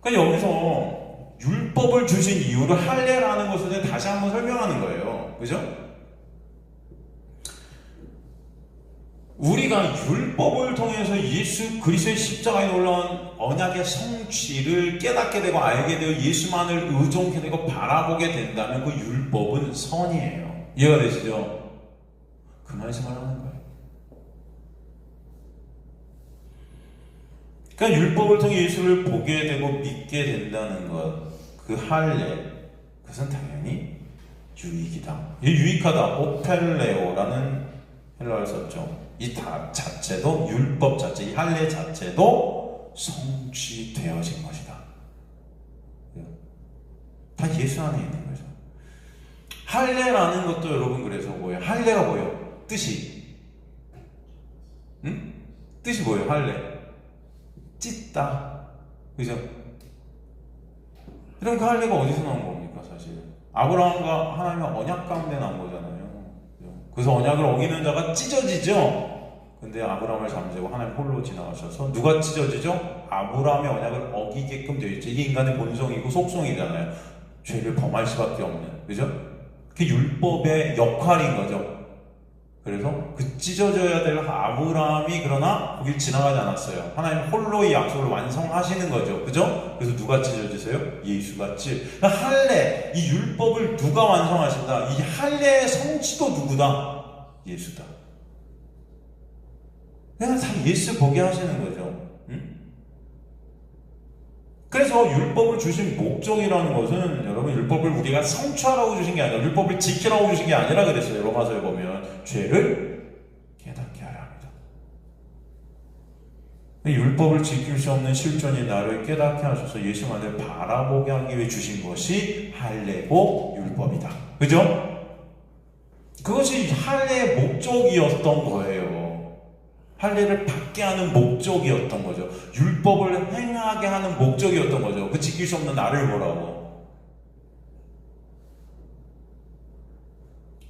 그러니까 여기서 율법을 주신 이유를 할례라는 것을 다시 한번 설명하는 거예요. 그죠? 우리가 율법을 통해서 예수 그리스도의 십자가에 올라온 언약의 성취를 깨닫게 되고 알게 되어 예수만을 의존하게 되고 바라보게 된다면 그 율법은 선이에요. 이해가 되시죠? 그 말씀을 하는 거예요. 그러니까 율법을 통해 예수를 보게 되고 믿게 된다는 것, 그 할례, 그것은 당연히 유익이다. 이 유익하다, 오펠레오라는 헬라어를 썼죠. 이 자체도 율법 자체, 이 할례 자체도 성취되어진 것이다. 다 예수 안에 있는 거죠. 할례라는 것도 여러분 그래서 뭐예요? 할례가 뭐예요? 뜻이 뜻이 뭐예요? 할례 찢다, 그죠? 그럼 그 할례가 어디서 나온 겁니까? 사실 아브라함과 하나님의 언약 가운데 나온 거잖아요. 그래서 언약을 어기는 자가 찢어지죠. 근데 아브라함을 잠재고 하나님 홀로 지나가셔서 누가 찢어지죠? 아브라함의 언약을 어기게끔 되어 있죠. 이게 인간의 본성이고 속성이잖아요. 죄를 범할 수밖에 없는, 그죠? 그게 율법의 역할인 거죠. 그래서 그 찢어져야 될 아브라함이 그러나 거길 지나가지 않았어요. 하나님 홀로 이 약속을 완성하시는 거죠. 그죠? 그래서 누가 찢어지세요? 예수가 그러니까 할례, 이 율법을 누가 완성하신다? 이 할례의 성취도 누구다? 예수다. 그냥 다 예수 보게 하시는 거죠. 그래서 율법을 주신 목적이라는 것은 여러분 율법을 우리가 성취하라고 주신 게 아니라 율법을 지키라고 주신 게 아니라 그랬어요. 로마서에 보면 죄를 깨닫게 하라 합니다. 율법을 지킬 수 없는 실존이 나를 깨닫게 하셔서 예수만을 바라보게 하기 위해 주신 것이 할례고 율법이다. 그죠? 그것이 할례의 목적이었던 거예요. 할례를 받게 하는 목적이었던 거죠. 율법을 행하게 하는 목적이었던 거죠. 그 지킬 수 없는 나를 보라고.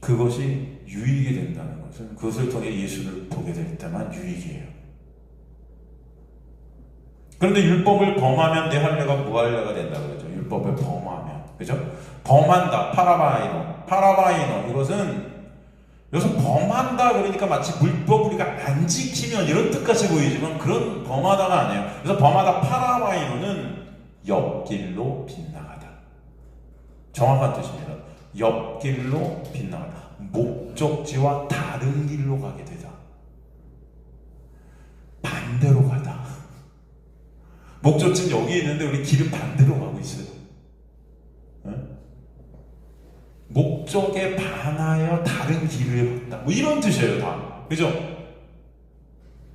그것이 유익이 된다는 것은 그것을 통해 예수를 보게 될 때만 유익이에요. 그런데 율법을 범하면 내 할례가 무할례가 된다고 그러죠. 율법을 범하면. 그죠? 범한다. 파라바이노. 이것은 여기서 범한다 그러니까 마치 율법을 우리가 안 지키면 이런 뜻같이 보이지만 그런 범하다가 아니에요. 그래서 범하다 파라바이노는 옆길로 빗나가다. 정확한 뜻입니다. 옆길로 빗나가다. 목적지와 다른 길로 가게 되다. 반대로 가다. 목적지는 여기 있는데 우리 길은 반대로 가고 있어요. 목적에 반하여 다른 길을 걷다. 뭐 이런 뜻이에요, 다. 그죠?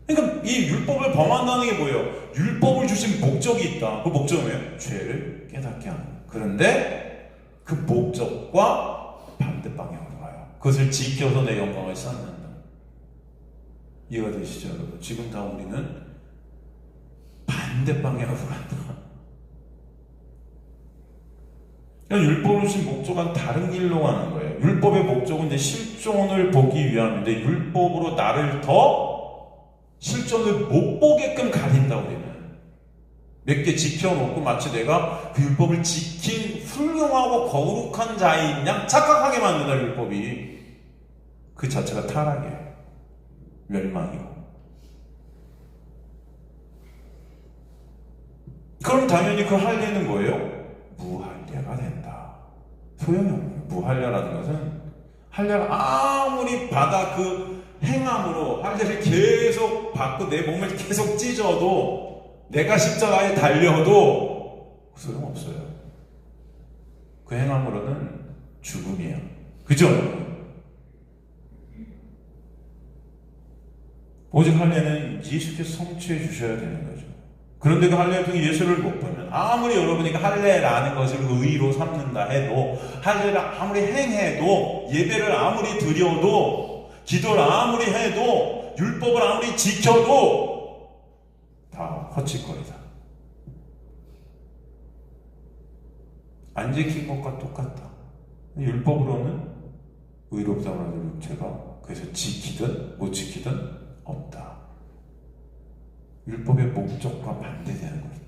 그러니까 이 율법을 범한다는 게 뭐예요? 율법을 주신 목적이 있다. 그 목적은 뭐예요? 죄를 깨닫게 하는. 그런데 그 목적과 반대 방향으로 가요. 그것을 지켜서 내 영광을 쌓는다. 이해가 되시죠, 여러분? 지금 다 우리는 반대 방향으로 간다. 율법을 주신 목적은 다른 길로 가는 거예요. 율법의 목적은 이제 실존을 보기 위함인데 율법으로 나를 더 실존을 못 보게끔 가린다고 우리는. 몇 개 지켜놓고 마치 내가 그 율법을 지킨 훌륭하고 거룩한 자인 양 착각하게 만든다. 율법이 그 자체가 타락이에요. 멸망이고. 그럼 당연히 그 할례는 뭐예요? 무할례가 된다. 소용이 없는 무할례라는 것은 할례가 아무리 받아 그 행함으로 할례를 계속 받고 내 몸을 계속 찢어도 내가 십자가에 달려도 소용없어요. 그 행함으로는 죽음이에요. 그죠? 오직 할례는 예수께서 성취해 주셔야 되는 거죠. 그런데 그 할례를 통해 예수를 못 보면 아무리 여러분이 그 할례라는 것을 의로 삼는다 해도 할례를 아무리 행해도 예배를 아무리 드려도 기도를 아무리 해도 율법을 아무리 지켜도 다 헛짓거리다. 안 지킨 것과 똑같다. 율법으로는 의롭다고 하는 육체가 그래서 지키든 못 지키든 없다. 율법의 목적과 반대되는 거기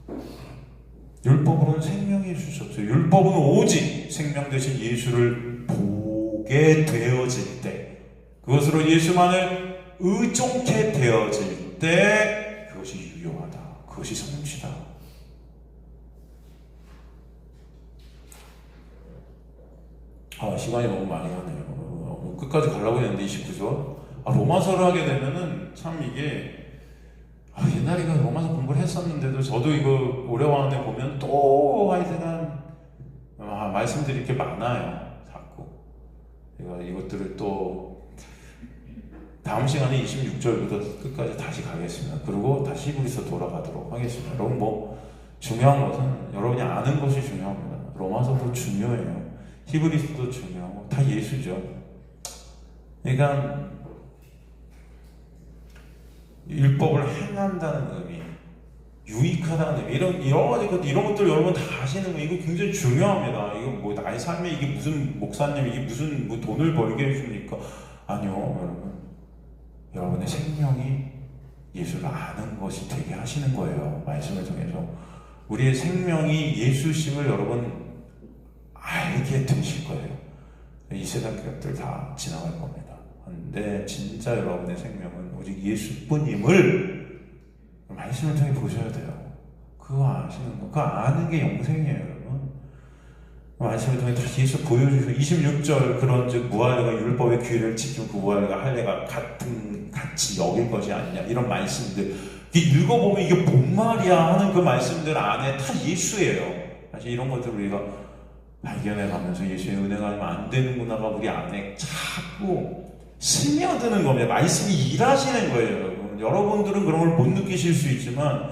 때문에. 율법으로는 생명이 줄 수 없어요. 율법은 오직 생명 되신 예수를 보게 되어질 때 그것으로 예수만을 의존케 되어질 때 그것이 유효하다. 그것이 성취다. 시간이 너무 많이 가네요. 끝까지 가려고 했는데 29절. 로마서를 하게 되면은 참 이게 옛날에 로마서 공부를 했었는데도 저도 이거 어려워하는 데 보면 또 하여튼 말씀드릴 게 많아요. 자꾸 제가 이것들을 또 다음 시간에 26절부터 끝까지 다시 가겠습니다. 그리고 다시 히브리서 돌아가도록 하겠습니다. 여러분 중요한 것은 여러분이 아는 것이 중요합니다. 로마서도 중요해요. 히브리서도 중요하고 다 예수죠. 그러니까 율법을 행한다는 의미, 유익하다는 의미, 이런 것들 여러분 다 아시는 거 이거 굉장히 중요합니다. 이거 나의 삶에 이게 무슨 목사님 이게 무슨 돈을 벌게 해줍니까? 아니요, 여러분. 여러분의 생명이 예수를 아는 것이 되게 하시는 거예요. 말씀을 통해서 우리의 생명이 예수심을 여러분 알게 되실 거예요. 이 세상 것들 다 지나갈 겁니다. 근데 진짜 여러분의 생명은 오직 예수뿐임을 말씀을 통해 보셔야 돼요. 그거 아시는 거, 그거 아는 게 영생이에요, 여러분. 말씀을 통해 다시 예수 보여주시고 26절 그런즉 무할례가 율법의 규례를 지키고 그 무할례가 할례가 같이 여길 것이 아니냐 이런 말씀들 읽어보면 이게 뭔 말이야 하는 그 말씀들 안에 다 예수예요. 사실 이런 것들 우리가 발견해 가면서 예수의 은혜가 아니면 안 되는구나가 우리 안에 자꾸 스며드는 겁니다. 말씀이 일하시는 거예요, 여러분. 여러분들은 그런 걸 못 느끼실 수 있지만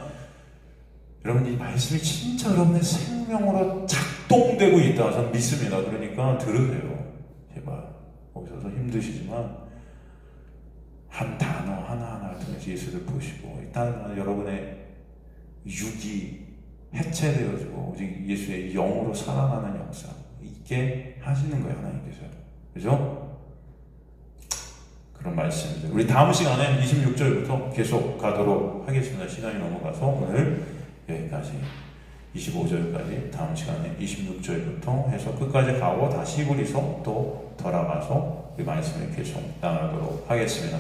여러분 이 말씀이 진짜 여러분의 생명으로 작동되고 있다 저는 믿습니다. 그러니까 들으세요. 제발 오셔서 힘드시지만 한 단어 하나하나를 통해서 예수를 보시고 일단 여러분의 육이 해체되어지고 오직 예수의 영으로 살아나는 역사 있게 하시는 거예요, 하나님께서. 그죠? 그런 말씀들 우리 다음 시간에 26절부터 계속 가도록 하겠습니다. 시간이 넘어가서 오늘 여기까지 25절까지 다음 시간에 26절부터 해서 끝까지 가고 다시 히브리서 또 돌아가서 이 말씀을 계속 나누도록 하겠습니다.